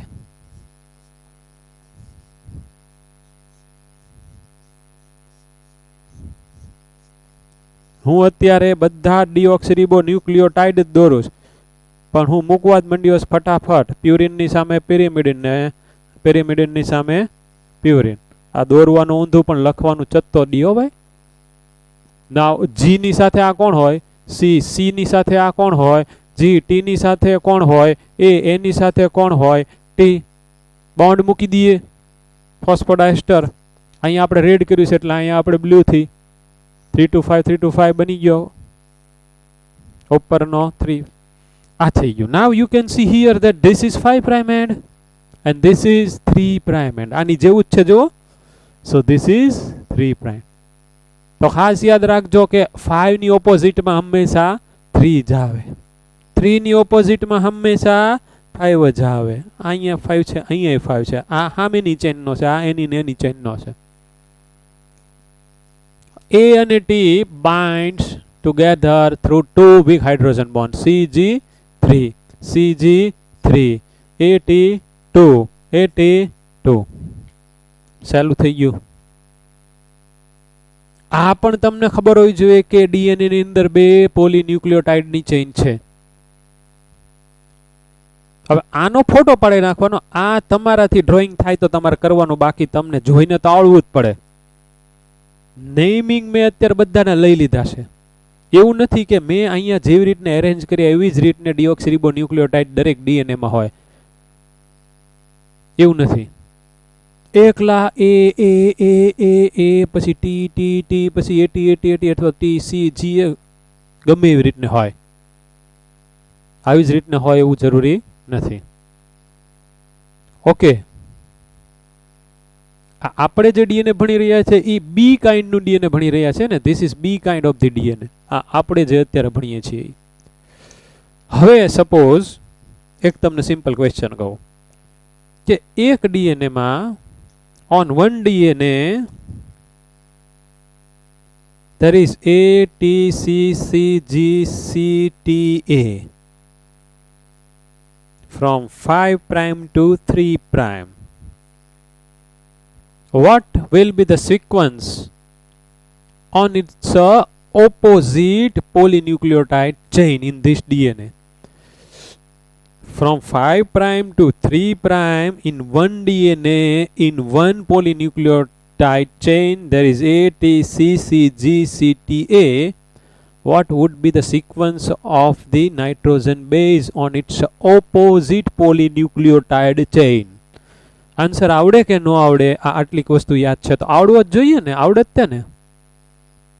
હું અત્યારે બધા ડીઓક્સીરિબોન્યુક્લિયોટાઇડ જ દોરું છું, પણ હું મૂકવા જ મંડ્યો ફટાફટ. પ્યુરિનની સામે પેરિમિડિન ને પેરિમિડિનની સામે પ્યુરિન. આ દોરવાનું ઊંધું પણ લખવાનું ચત્તો ડી હો ભાઈ. નાવ જી ની સાથે આ કોણ હોય? સી ની સાથે આ કોણ હોય? જી. ટી ની સાથે કોણ હોય? એ ની સાથે કોણ હોય? ટી. બોન્ડ મૂકી દઈએ ફોસ્ફોડાયસ્ટર. અહીંયા આપણે રેડ કર્યું છે એટલે અહીંયા આપણે બ્લુ થી 325 બની ગયો ઉપરનો 3. આ થઈ ગયું. Now you can C here that this is 5 prime end and this is 3 prime end. આની જેવું જ છે જો. so this is 3 prime. તો ખાસ યાદ રાખજો કે 5 ની ઓપોઝિટમાં હંમેશા 3 જ આવે. 3 ની ઓપોઝિટમાં હંમેશા 5 જ આવે. અહીંયા 5 છે, અહીંયા 5 છે. આ સામેની ચેનનો છે, આ એની ને એની ચેનનો છે. A અને T binds together through two big hydrogen bonds CG3 CG3 AT2 AT2. સહેલું થઈ ગયું. આ પણ તમને ખબર હોવી જોઈએ કે ડીએનએ ની અંદર 2 પોલીન્યુક્લિયોટાઇડ ની ચેઇન છે. હવે આનો ફોટો પાડી નાખવાનો. આ તમારાથી ડ્રોઈંગ થાય તો તમારે કરવાનું, બાકી તમને જોઈને તો આવડવું જ પડે. નેમિંગ મેં અત્યારે બધાને લઈ લીધા છે. એવું નથી કે મેં અહીંયા જેવી રીતને એરેન્જ કરી એવી જ રીતને ડીઓક્સીરીબોન્યુક્લિયોટાઇડ દરેક ડીએનએ માં હોય એવું નથી. એકલા એ એ એ એ એ પછી ટી ટી ટી પછી એટી એટી એટી અથવા ટી સી જી ગમે એવી રીતને હોય. આવી જ રીતને હોય એવું જરૂરી નથી. ઓકે, આપણે જે ડીએનએ ભણી રહ્યા છે એ બી કાઇન્ડ નું ડીએનએ ભણી રહ્યા છે ને. This is B kind of the DNA. આપણે જે અત્યારે ભણીએ છીએ. હવે સપોઝ એક તમને સિમ્પલ ક્વેશ્ચન કહું કે એક ડીએનએ માં on one DNA there is A T C C G C T A from 5 prime to 3 prime. What will be the sequence on its opposite polynucleotide chain in this DNA? From 5 prime to 3 prime in one DNA, in one polynucleotide chain, there is A, T, C, C, G, C, T, A. What would be the sequence of the nitrogen base on its opposite polynucleotide chain? Answer આવડે કે ન આવડે? આટલીક વસ્તુ યાદ છે તો આવડવો જ જોઈએ ને. આવડે જ તે ને.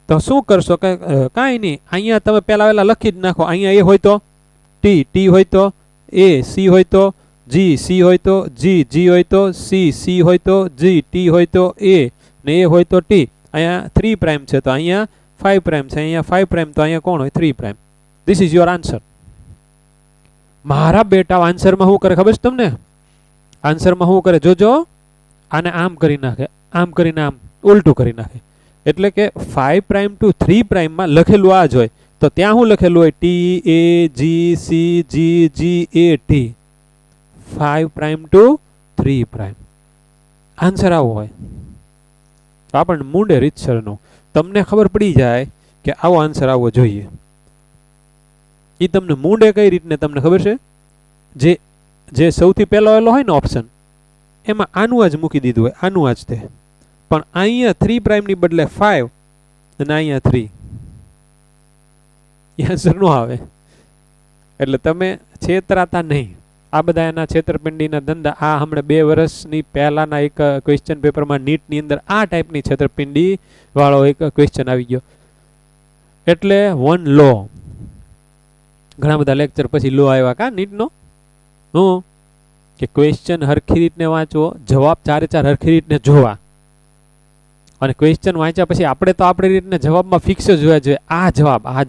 તો શું કરશો? કાંઈ નહીં, અહીંયા તમે પહેલા લખી જ નાખો. અહીંયા એ હોય તો ટી, ટી હોય તો એ, સી હોય તો જી, સી હોય તો જી, જી હોય તો સી, સી હોય તો જી, ટી હોય તો એ ને એ હોય તો ટી. અહીંયા 3 પ્રાઇમ છે તો અહીંયા 5 પ્રાઇમ છે, અહીંયા 5 પ્રાઇમ તો અહીંયા કોણ હોય? 3 prime. This is your answer. મારા બેટા આન્સરમાં શું કરે ખબર છે તમને? આન્સરમાં શું કરે જોજો. આને આમ કરી નાખે, આમ કરીને આમ ઉલટું કરી નાખે. એટલે કે 5 પ્રાઇમ ટુ 3 પ્રાઇમમાં લખેલું આ જ હોય તો ત્યાં શું લખેલું હોય? T A G C G G A T. 5 prime to 3 prime answer આવો હોય. આપણને મૂંડે રીતસરનું તમને ખબર પડી જાય કે આવો આન્સર આવવો જોઈએ. એ તમને મૂંડે કઈ રીતને તમને ખબર છે? જે સૌથી પહેલો એલો હોય ને ઓપ્શન એમાં આનું જ મૂકી દીધું હોય, આનું જ તે. પણ અહીંયા 3 પ્રાઇમ ની બદલે 5 અને અહીંયા 3 આન્સર નો આવે. એટલે તમે છેતરાતા નહીં. આ બધા એના છેતરપિંડીના ધંધા. આ હમણાં 2 વર્ષની પહેલાના એક ક્વેશ્ચન પેપરમાં નીટની અંદર આ ટાઈપની છેતરપિંડી વાળો એક ક્વેશ્ચન આવી ગયો. એટલે વન લો. ઘણા બધા લેક્ચર પછી લો આવ્યા કા નીટનો. હું કે ક્વેશ્ચન હરખી રીતને વાંચવો, જવાબ 4 હરખી રીતને જોવા. અને ક્વેશ્ચન વાંચ્યા પછી આપણે તો આપણી રીતને જવાબમાં ફિક્સ જ જોયા જોઈએ. આ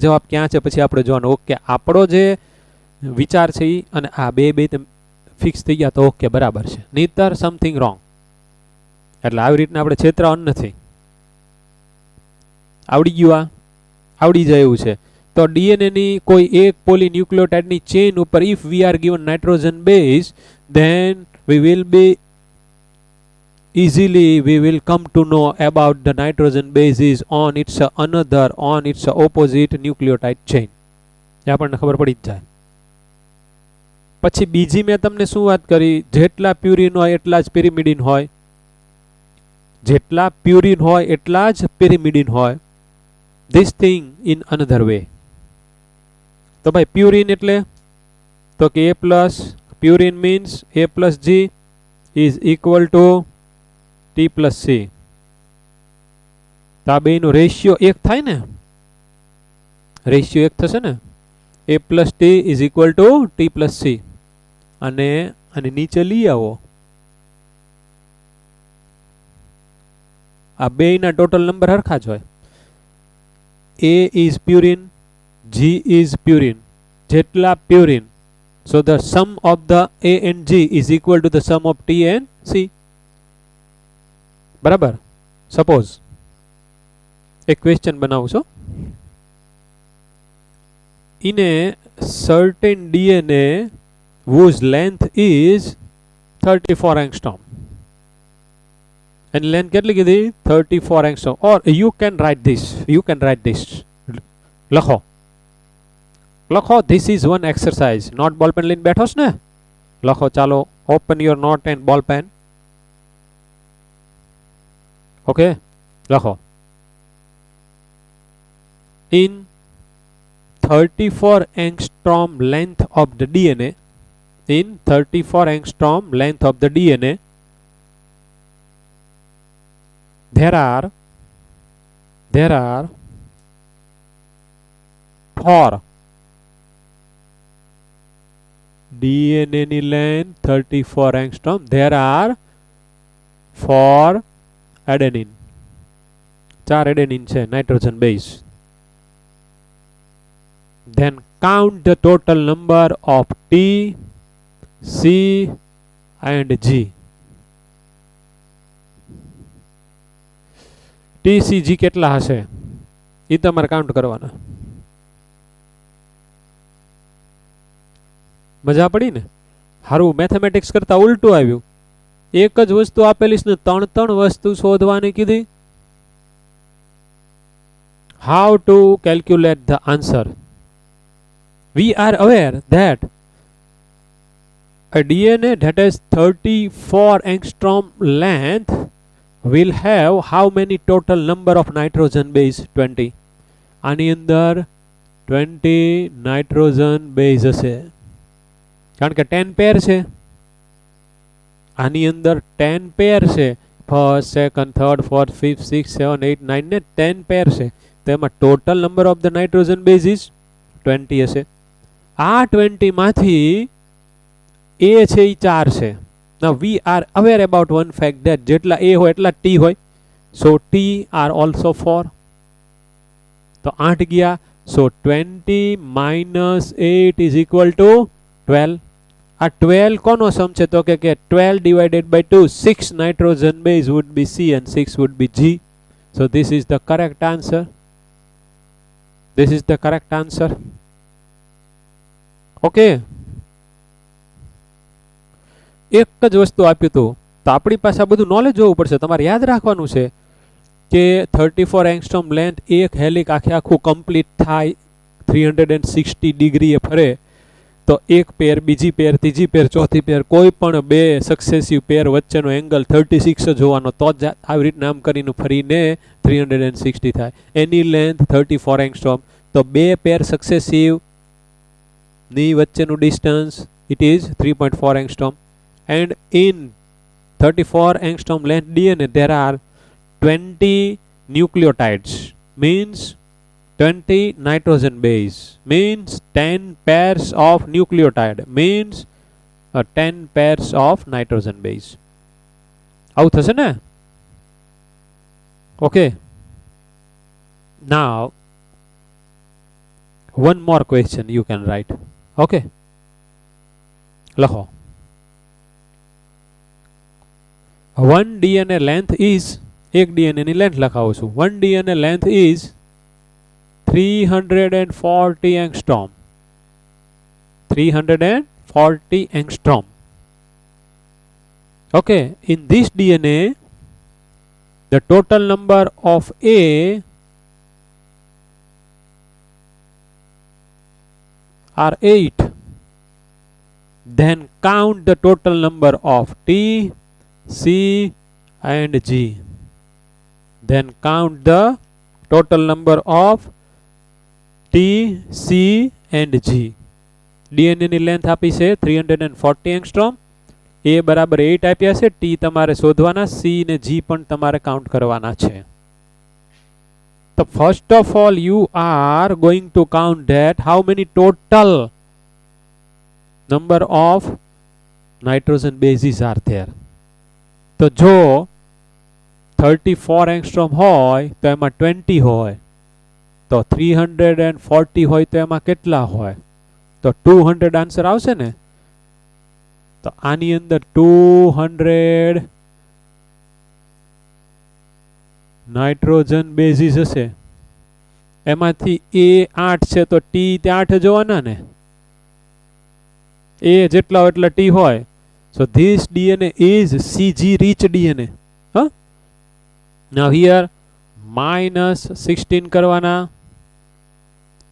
જવાબ ક્યાં છે પછી આપણે જોવાનું. ઓકે, આપણો જે વિચાર છે ઈ અને આ બે ફિક્સ થઈ ગયા તો ઓકે બરાબર છે, નહીતર સમથિંગ રોંગ. એટલે આવી રીતના આપણે છેતરાવાનું નથી. આવડી ગયું? આવડી જાય એવું છે. તો ડીએનએ ની કોઈ એક પોલીન્યુક્લિયોટાઇડ ની ચેન ઉપર if we are given nitrogen base then we will come to know about the nitrogen bases on its opposite nucleotide chain. આપણને ખબર પડી જ જાય. પછી બીજી મેં તમને શું વાત કરી? જેટલા પ્યુરિન હોય એટલા જ પિરિમિડિન હોય. જેટલા પ્યુરિન હોય એટલા જ પેરિમિડિન હોય. This thing in another way. તો ભાઈ પ્યુરિન એટલે તો કે A plus purine means A plus G is equal two T plus C. તો આ બેનો રેશિયો એક થાય ને, રેશિયો એક થશે ને. A plus T is equal two T plus C. અને અને નીચે લઈ આવો. આ બેયના ટોટલ નંબર હરખા જ હોય. A is purine, G is purine. જેટલા purine, so the sum of the A and G is equal to the sum of T and C. બરાબર. સપોઝ એક ક્વેશ્ચન બનાવું છું. In a certain DNA whose length is 34 angstrom. And length કેટલી કીધી? 34 angstrom. Or you can write this. You can write this. લખો. લખો. This is one exercise. Not ball pen લઈને બેઠો છે ને? લખો. ચાલો. Open your note and ball pen. Okay. લખો. In 34 angstrom length of the DNA, in 34 angstrom length of the DNA, there are 4 DNA ની length 34 angstrom. There are 4 adenine. 4 adenine છે nitrogen base. Then count the total number of T, C and G. T, C, G કેટલા હશે એ તમારે count કરવાના. મજા પડી ને? હારું, મેથેમેટિક્સ કરતા ઉલટું આવ્યું. એક જ વસ્તુ આપેલી છે ને ત્રણ વસ્તુ શોધવાની કીધી. How to calculate the answer? We are aware that a DNA that has 34 angstrom length will have how many total number of nitrogen base? 20. આની અંદર 20 nitrogen base હશે કારણ કે 10 પેર છે. આની અંદર 10 પેર છે. First, second, third, fourth, fifth, 6, 7, 8, 9 ને 10 પેર છે. તો એમાં total number of the nitrogen base is 20 હશે. આ 20 માંથી A છે એ 4 છે. Now we are aware about one fact that જેટલા A હોય એટલા T હોય. So T are also 4. તો 8 ગયા. So 20 minus 8 is equal to 12. આ 12 કોનો સમ છે? તો કે 12 divided by 2, 6 nitrogen base would be C and 6 would be G. So this is the correct answer. This is the correct answer. Okay. એક જ વસ્તુ આપ્યું હતું તો આપણી પાસે આ બધું નોલેજ જોવું પડશે. તમારે યાદ રાખવાનું છે કે 34 એંગસ્ટ્રોમ લેન્થ એક હેલિક આખું કમ્પ્લીટ થાય 360 ડિગ્રીએ ફરે તો એક પેર, બીજી પેર, ત્રીજી પેર, ચોથી પેર, કોઈ પણ બે સક્સેસિવ પેર વચ્ચેનો એંગલ 36 જ હોવાનો. તો જ આવી રીતના આમ કરીને ફરીને 360 થાય. એની લેન્થ 34 એંગસ્ટ્રોમ. તો બે પેર સક્સેસિવ ની વચ્ચેનું distance it is 3.4 angstrom. And in 34 angstrom length DNA there are 20 nucleotides, means 20 nitrogen base, means 10 pairs of nucleotide, means 10 pairs of nitrogen base. આવું થશે ને? Okay. Now one more question you can write. Okay. લખો. One DNA length is, એક DNA ની length લખાવું છું. One DNA length is 340 angstrom. 340 angstrom. Okay, in this DNA the total number of A are 8. Then count the total number of T, C and G. then count the total number of T, C and G. DNA ની length આપી છે 340 angstrom, A બરાબર 8 આપ્યા છે, T તમારે શોધવાના, C ને G પણ તમારે કાઉન્ટ કરવાના છે. So first of all you are going to count that how many total number of nitrogen bases are there. તો જો 34 એંગસ્ટ્રોમ હોય તો એમાં 20 હોય, તો 340 હોય તો એમાં કેટલા હોય? તો 200 આન્સર આવશે ને. તો આની અંદર 200 નાઇટ્રોજન બેઝિસ હશે, એમાંથી A 8 છે તો T તે 8 જોવાના ને. A જેટલા હોય એટલા T હોય. So this DNA is CG rich DNA. Huh? Now here minus 16 કરવાના,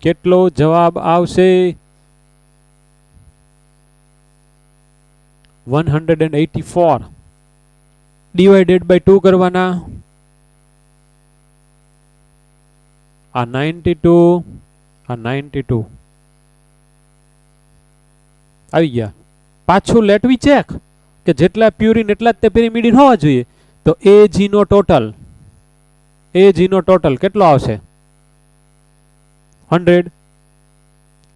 કેટલો જવાબ આવશે? 184 divided by 2 કરવાના, આ 92, આ 92 આવી ગયા. પાછું લેટ વી ચેક કે જેટલા પ્યુરિન એટલા જ તે પેરિમિડિન હોવા જોઈએ. તો AG નો ટોટલ, AG નો ટોટલ કેટલો આવશે? 100.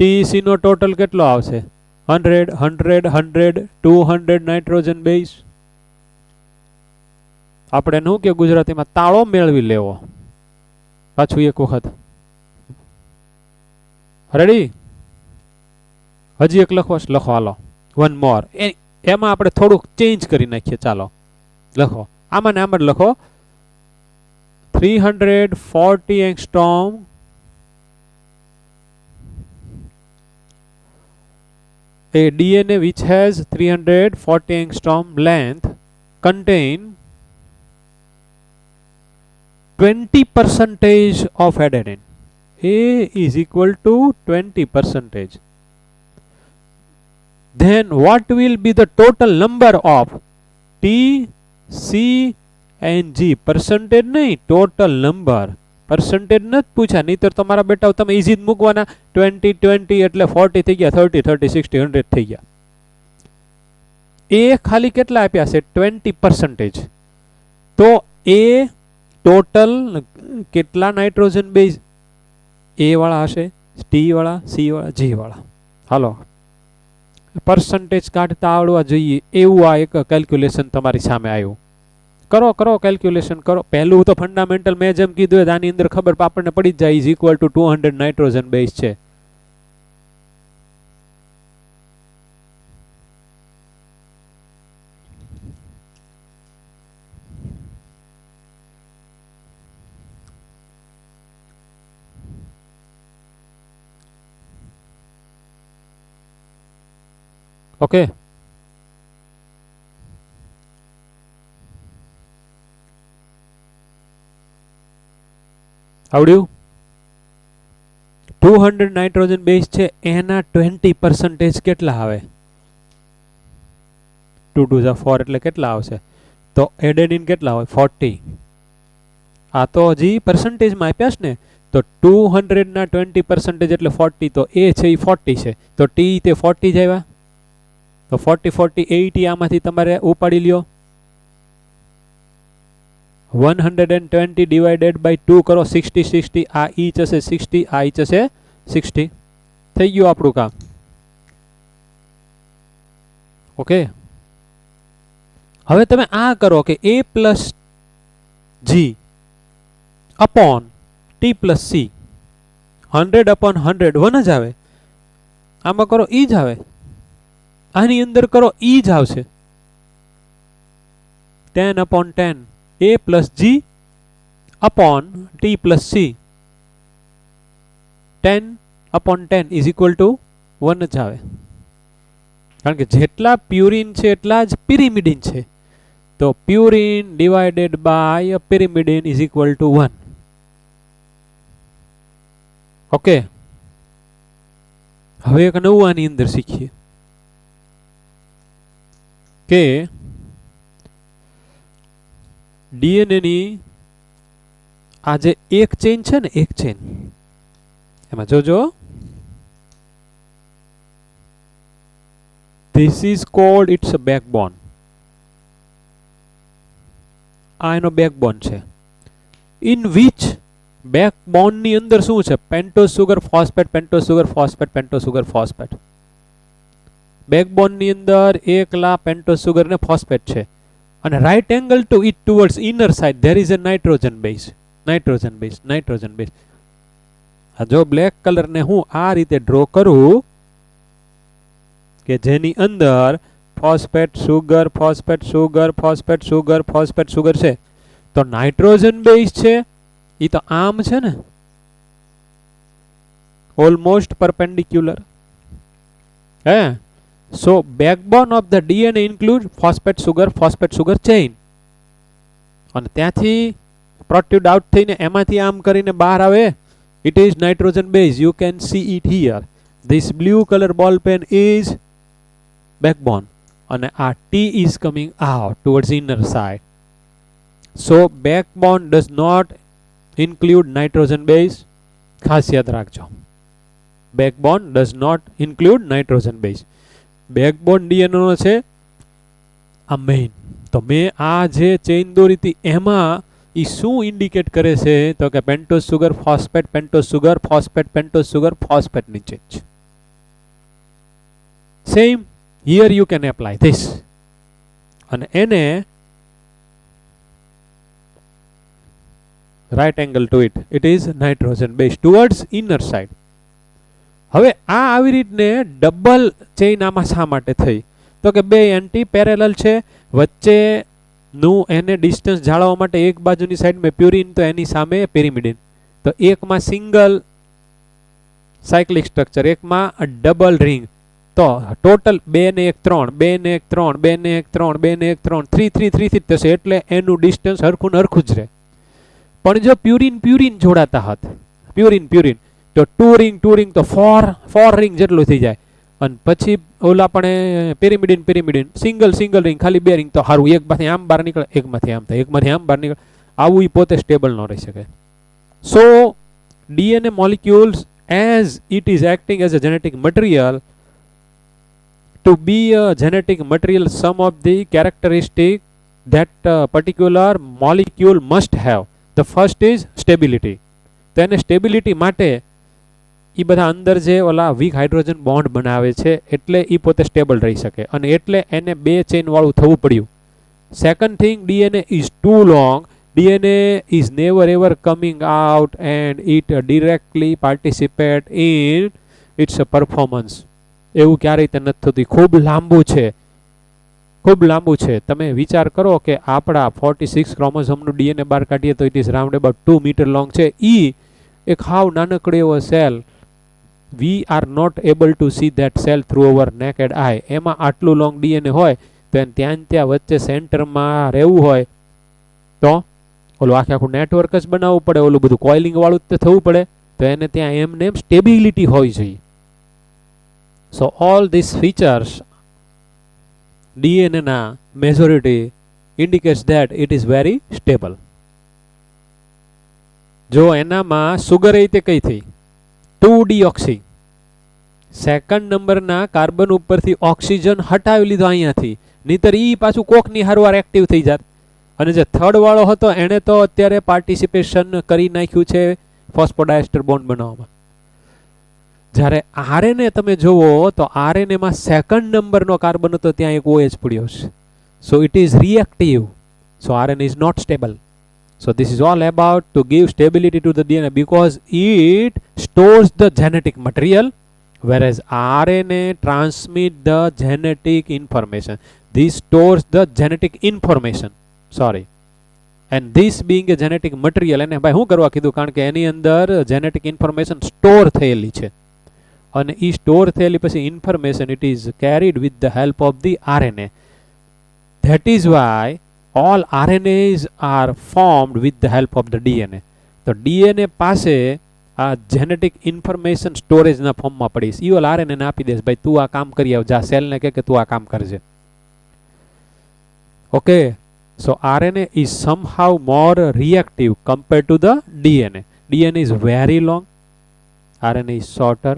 TC નો ટોટલ કેટલો આવશે? 100, 100, 100, 200 નાઇટ્રોજન બેઝ. આપણે શું કે ગુજરાતીમાં તાળો મેળવી લેવો. પાછું એક વખત રેડી. હજી એક લખો, લખો હાલો. One more. એમાં આપણે થોડુંક ચેન્જ કરી નાખીએ. ચાલો લખો, આમાં ને આમ જ લખો. 340 angstrom a DNA which has 340 angstrom length contain 20% of adenine. A is equal to 20%. Then what will be the total number of T, C and G? Percentage नहीं, total number. परसेंटेज न पूछा, नहीं तो तुम्हारा बेटा તમે ઈઝી જ મૂકવાના. 20 20 એટલે 40 થઈ ગયા, 30 30 60 100 થઈ ગયા. એ ખાલી કેટલા આપ્યા છે? 20%. તો એ ટોટલ કેટલા નાઇટ્રોજન બેઝ એ વાળા હશે? ટી વાળા, સી વાળા, જી વાળા. હાલો પરસેન્ટેજ કાઢતા આવડવા જોઈએ એવું આ એક કેલ્ક્યુલેશન તમારી સામે આવ્યું. કરો કરો કેલ્ક્યુલેશન કરો. પહેલું તો ફંડામેન્ટલ મેં જેમ કીધું આની અંદર ખબર આપણને પડી જ જાય. Is equal two 200 nitrogen base છે. ઓકે, આવડ્યું? 200 નાઇટ્રોજન બેઝ છે, એના 20% કેટલા આવે? 2 2 4 એટલે કેટલા આવશે? તો એડેનિન કેટલા હોય? 40. આ તો હજી પરસેન્ટેજમાં આપ્યા છે ને. તો 200 ના 20% એટલે 40. તો એ છે એ 40 છે, તો ટી તે 40 જ આવ્યા. તો 40 40 80 આમાંથી તમારે ઉપાડી લ્યો. 120 divided by 2 કરો, 60 60. આ ઈ જશે 60, આ ઈ જશે 60. થઈ ગયું આપણું કામ. ઓકે, હવે તમે આ કરો કે A plus G upon T plus C. 100 upon 100 1 જ આવે. આમાં કરો ઈ જ આવે. આની અંદર કરો ઈ જ આવશે. 10 upon 10 A plus G upon T plus C. 10 upon 10 is equal to 1 જ આવે. કારણ કે જેટલા પ્યુરિન છે એટલા જ પિરિમિડિન છે. તો purine divided by pyrimidine is equal to 1. Okay, હવે એક નવું આની અંદર શીખીએ કે DNA ની આ જે એક ચેન છે ને, એક ચેન એમાં જોજો, this is called it's a backbone. આ એનો બેકબોન છે. ઇન વિચ બેકબોન ની અંદર શું છે? Pentose sugar phosphate, pentose sugar phosphate, pentose sugar phosphate. Backbone ની અંદર એકલા પેન્ટોઝ સુગર ને ફોસ્ફેટ છે, અને right angle to it towards inner side there is a nitrogen base. Nitrogen base, nitrogen base. આ જો બ્લેક કલર ને હું આ રીતે ડ્રો કરું કે જેની અંદર phosphate sugar, phosphate sugar, phosphate sugar, phosphate sugar છે, તો નાઇટ્રોજન બેઝ છે. એ તો આમ છે ને, almost perpendicular. Hey, so backbone of the DNA include phosphate sugar chain. અને ત્યાંથી પ્રોટ્યુડ આઉટ થઈને એમાંથી આમ કરીને બહાર આવે, it is nitrogen base. You can see it here. This blue colour ball pen is backbone, અને આ T is coming out towards inner side. So backbone does not include nitrogen base. ખાસ યાદ રાખજો, backbone does not include nitrogen base. Backbone DNA નો છે આ main. તો મેં આ જે ચેઇન દોરી હતી એમાં એ શું ઇન્ડિકેટ કરે છે? તો કે pentose sugar phosphate, pentose sugar phosphate, pentose sugar phosphate ની ચેઇન છે. Same here you can apply this, અને એને right angle to it, it is nitrogen base towards inner side. હવે આ આવી રીતને ડબલ ચેઇન આમાં શા માટે થઈ? તો કે બે એન્ટી પેરેલલ છે, વચ્ચે નું એને ડિસ્ટન્સ જાળવવા માટે એક બાજુની સાઈડ મેં પ્યુરિન, તો એની સામે પેરિમિડિન. તો એકમાં સિંગલ સાયક્લિક સ્ટ્રક્ચર, એકમાં ડબલ રિંગ. તો ટોટલ 2 ને 1 3, 2 ને 1 3, 2 ને 1 3, 2 ને 1 3, 3 3 3 થી થશે, એટલે એનું ડિસ્ટન્સ હરખું ને હરખું જ રહે. પણ જો પ્યુરિન જોડાતા હોત, પ્યુરિન તો 2 રિંગ તો 4 રિંગ જેટલું થઈ જાય. અને પછી ઓલા પણ પેરિમિડિન સિંગલ રિંગ, ખાલી 2 રિંગ, તો સારું, એક માંથી આમ બહાર નીકળે, એકમાંથી આમ થાય, એકમાંથી આમ બહાર નીકળે. આવું એ પોતે સ્ટેબલ ન રહી શકે. સો DNA molecules, as it is acting as a genetic material, to be a genetic material, some of the characteristic that particular molecule must have. The first is stability. તો એને સ્ટેબિલિટી માટે એ બધા અંદર જે ઓલા વીક હાઇડ્રોજન બોન્ડ બનાવે છે, એટલે એ પોતે સ્ટેબલ રહી શકે, અને એટલે એને 2 ચેઇન વાળું થવું પડ્યું. Second thing, DNA is too long. DNA is never ever coming out and it directly participate in its performance. એવું ક્યારેય તે નથી થતું. ખૂબ લાંબુ છે. તમે વિચાર કરો કે આપણા 46 ક્રોમોઝોમનું DNA બહાર કાઢીએ તો it is round about 2 metre long છે. એક હાવ નાનકડો એવો cell, we are not able to see that cell through our naked eye. એમાં આટલું લોંગ DNA હોય તો એને ત્યાં વચ્ચે સેન્ટરમાં રહેવું હોય તો ઓલું આખું નેટવર્ક જ બનાવવું પડે, ઓલું બધું કોઇલિંગ વાળું જ થવું પડે. તો એને ત્યાં એમને સ્ટેબિલિટી હોવી જોઈએ. સો ઓલ ધીસ ફીચર્સ DNA ના majority indicates that it is very stable. જો એનામાં સુગર એ તે કઈ થઈ 2-deoxy, સેકન્ડ નંબરના કાર્બન ઉપરથી ઓક્સિજન હટાવી લીધો અહીંયાથી, નહીતર ઈ પાછું કોકની હારવાર એક્ટિવ થઈ જાત. અને જે થર્ડ વાળો હતો એને તો અત્યારે પાર્ટિસિપેશન કરી નાખ્યું છે ફોસ્ફોડાયસ્ટર બોન્ડ બનાવવામાં. જ્યારે RNA તમે જુઓ તો RNA માં સેકન્ડ નંબરનો કાર્બન હતો, ત્યાં એક OH પડ્યો છે. So it is reactive. So RNA is not stable. So this is all about to give stability to the DNA because it stores the genetic material, whereas RNA transmit the genetic information. This stores the genetic information. Sorry. And this being a genetic material, એને ભાઈ શું કરવા કીધું? કારણ કે એની અંદર genetic information store થયેલી છે, અને એ સ્ટોર થયેલી પછી information it is carried with the help of the RNA. That is why all RNAs are formed with the help of the DNA. તો DNA પાસે આ જેનેટિક ઇન્ફોર્મેશન સ્ટોરેજના ફોર્મમાં પડી છે. ઈ RNA ને આપી દેશે, ભાઈ તું આ કામ કરી આવ, જા સેલને કે તું આ કામ કરજે. Okay, So RNA is somehow more reactive compared to the DNA. DNA is very long, RNA is shorter.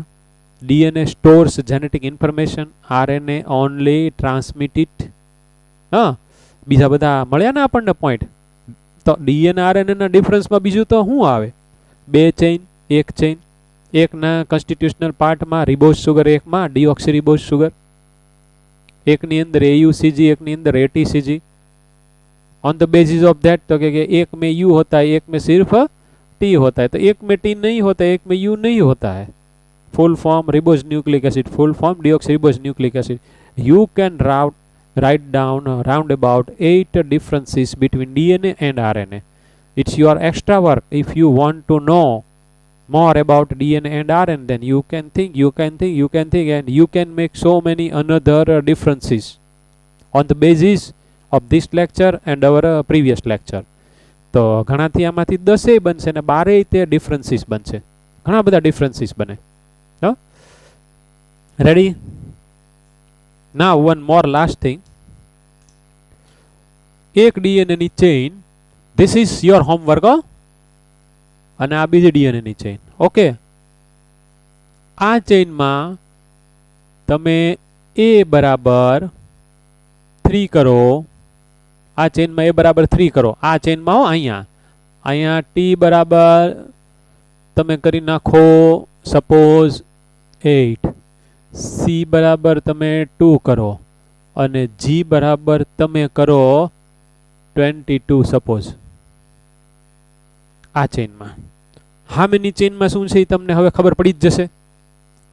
DNA stores genetic information, RNA only transmit it. હા, બીજા બધા મળ્યા ને આપણને પોઈન્ટ. તો DNA RNA ના ડિફરન્સમાં બીજું તો શું આવે? બે ચેઇન, એક ચેઇન, એકના કન્સ્ટિટ્યુશનલ પાર્ટમાં રિબોઝ સુગર, એકમાં ડીઓક્સીરિબોઝ સુગર, એકની અંદર AUCG, એકની અંદર ATCG. On the basis of that तो कि एक में यू होता है, एक में सिर्फ टी होता है. तो एक में टी नहीं होता है, एक में यू नहीं होता है. Full form ribose nucleic acid, full form deoxyribose nucleic acid. You can write down around about 8 differences between DNA and RNA. It's your extra work. If you want to know more about DNA and RNA, then you can think, and you can make so many another differences on the basis of this lecture and our previous lecture. તો ઘણાથી આમાંથી 10 બનશે ને 12 તે differences બનશે. ઘણા બધા differences બને. Ready? નાઉ one more last thing. એક ડીએનએ ની chain, this is your homework. અને આ બીજી ડીએનએ ની ચેઇન. ઓકે, આ ચેઇનમાં તમે A બરાબર 3 કરો, આ ચેઇનમાં A બરાબર 3 કરો. આ ચેઇનમાં અહીંયા T બરાબર તમે કરી નાખો સપોઝ 8, C બરાબર તમે 2 કરો અને G બરાબર તમે કરો 22 સપોઝ. આ ચેઇનમાં હામેની ચેઇનમાં શું છે એ તમને હવે ખબર પડી જ જશે.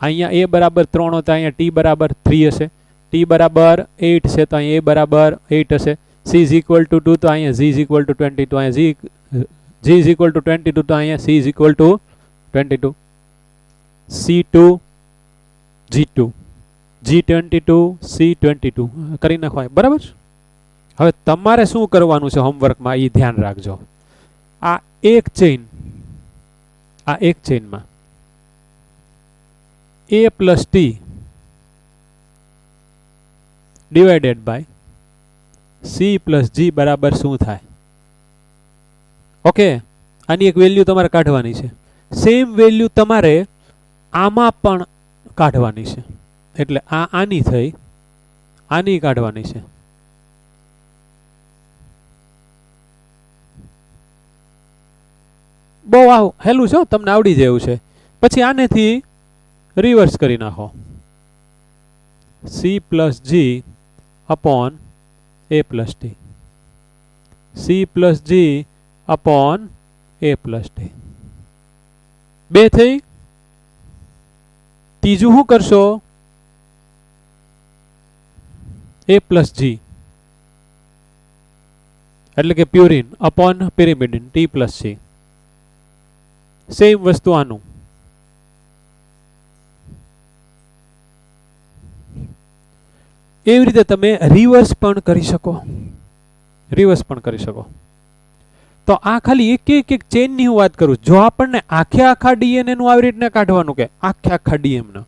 અહીંયા A બરાબર 3 હોય તો અહીંયા T બરાબર 3 હશે. T બરાબર 8 છે તો અહીંયા A બરાબર 8 હશે. C is equal to 2 તો અહીંયા G is equal to 22, અહીંયા G is equal to 22 તો અહીંયા C is equal to 22. C2 G2 G22 C22 કરી નાખો બરાબર. હવે તમારે શું કરવાનું છે હોમવર્કમાં એ ધ્યાન રાખજો. આ એક ચેઇનમાં A plus T divided by C plus G બરાબર શું થાય? ઓકે, આની એક વેલ્યુ તમારે કાઢવાની છે. સેમ વેલ્યુ તમારે આમાં પણ કાઢવાની છે. એટલે આની થઈ, આની કાઢવાની છે. બહુ હેલું છે, તમને આવડી જેવું છે. પછી આનેથી રિવર્સ કરી નાખો. C plus G upon A plus T, C plus G upon A plus T. બે થઈ. ત્રીજું શું કરશો? A plus G એટલે કે purine upon pyrimidine T plus C. Same વસ્તુ આનું. એવી રીતે તમે રિવર્સ પણ કરી શકો. તો આ ખાલી એક ચેઇનની હું વાત કરું. જો આપણને આખા ડીએનએ નું આવી રીતના કાઢવાનું કે આખા ડીએનએ,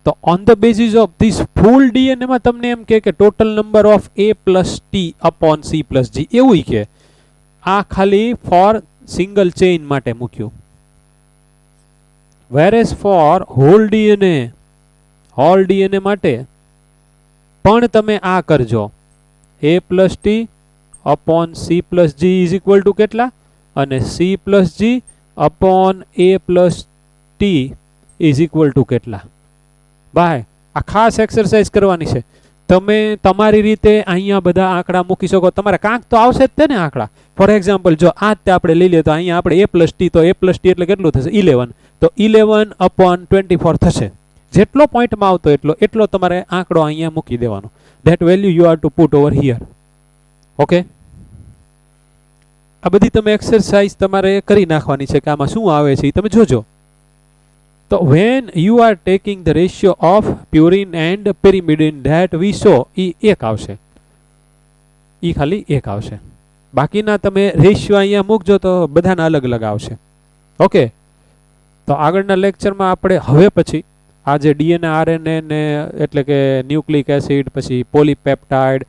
તો on the basis of this full DNA માં તમને એમ કે total number of A plus T upon C plus G એવું કે આ ખાલી ફોર સિંગલ ચેઇન માટે મૂક્યું. વેરેસ ફોર હોલ ડીએનએ માટે પણ તમે આ કરજો. A plus T upon C plus G is equal to કેટલા? અને C plus G upon A plus T is equal to કેટલા? ભાઈ આ ખાસ એક્સરસાઇઝ કરવાની છે. તમે તમારી રીતે અહીંયા બધા આંકડા મૂકી શકો. તમારે કાંક તો આવશે જ તે ને આંકડા. ફોર એક્ઝામ્પલ જો આ જ આપણે લઈ લઈએ તો અહીંયા આપણે A plus T, તો A plus T એટલે કેટલું થશે? 11. તો 11 upon 24 થશે. જેટલો પોઈન્ટમાં આવતો એટલો તમારે આંકડો અહીંયા મૂકી દેવાનો. That value you are two put over here. Okay, આ બધી તમે એક્સરસાઇઝ તમારે કરી નાખવાની છે કે આમાં શું આવે છે એ તમે જોજો. તો when you are taking the ratio of purine and pyrimidine that we saw, એ એક આવશે. એ ખાલી એક આવશે. બાકીના તમે રેશિયો અહીંયા મૂકજો તો બધાના અલગ અલગ આવશે. ઓકે, તો આગળના લેક્ચરમાં આપણે હવે પછી આ જે ડીએનએ આરએનએ ને એટલે કે ન્યુક્લિક એસિડ, પછી પોલીપેપ્ટાઇડ,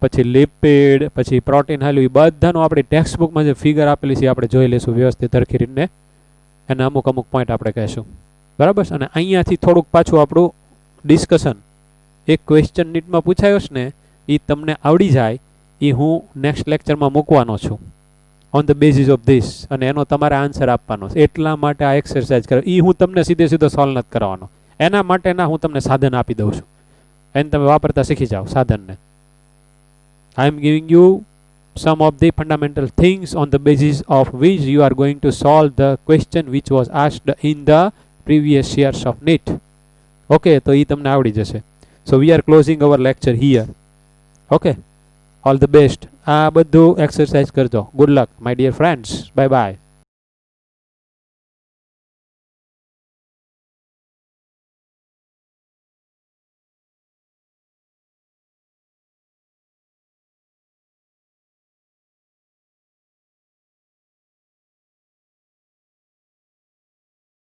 પછી લિપિડ, પછી પ્રોટીન હાલ્યું, એ બધાનું આપણી ટેક્સ્ટ બુકમાં જે ફિગર આપેલી છે આપણે જોઈ લઈશું વ્યવસ્થિત સરખી રીતને, અને અમુક અમુક પોઈન્ટ આપણે કહીશું, બરાબર છે. અને અહીંયાથી થોડુંક પાછું આપણું ડિસ્કશન, એક ક્વેશ્ચન નીટમાં પૂછાયો છે ને એ તમને આવડી જાય, એ હું નેક્સ્ટ લેક્ચરમાં મૂકવાનો છું on the basis of this, અને એનો તમારે આન્સર આપવાનો છે. એટલા માટે આ એક્સરસાઇઝ કરે, એ હું તમને સીધો સોલ્વ નથી કરવાનો, એના માટેના હું તમને સાધન આપી દઉં છું, એને તમે વાપરતા શીખી જાઓ સાધનને. I am giving you some of the fundamental things on the basis of which you are going to solve the question which was asked in the previous years of NEET. Okay, તો એ તમને આવડી જશે. So we are closing our lecture here. Okay, all the best. આ બધું exercise કરજો. Good luck my dear friends. Bye bye.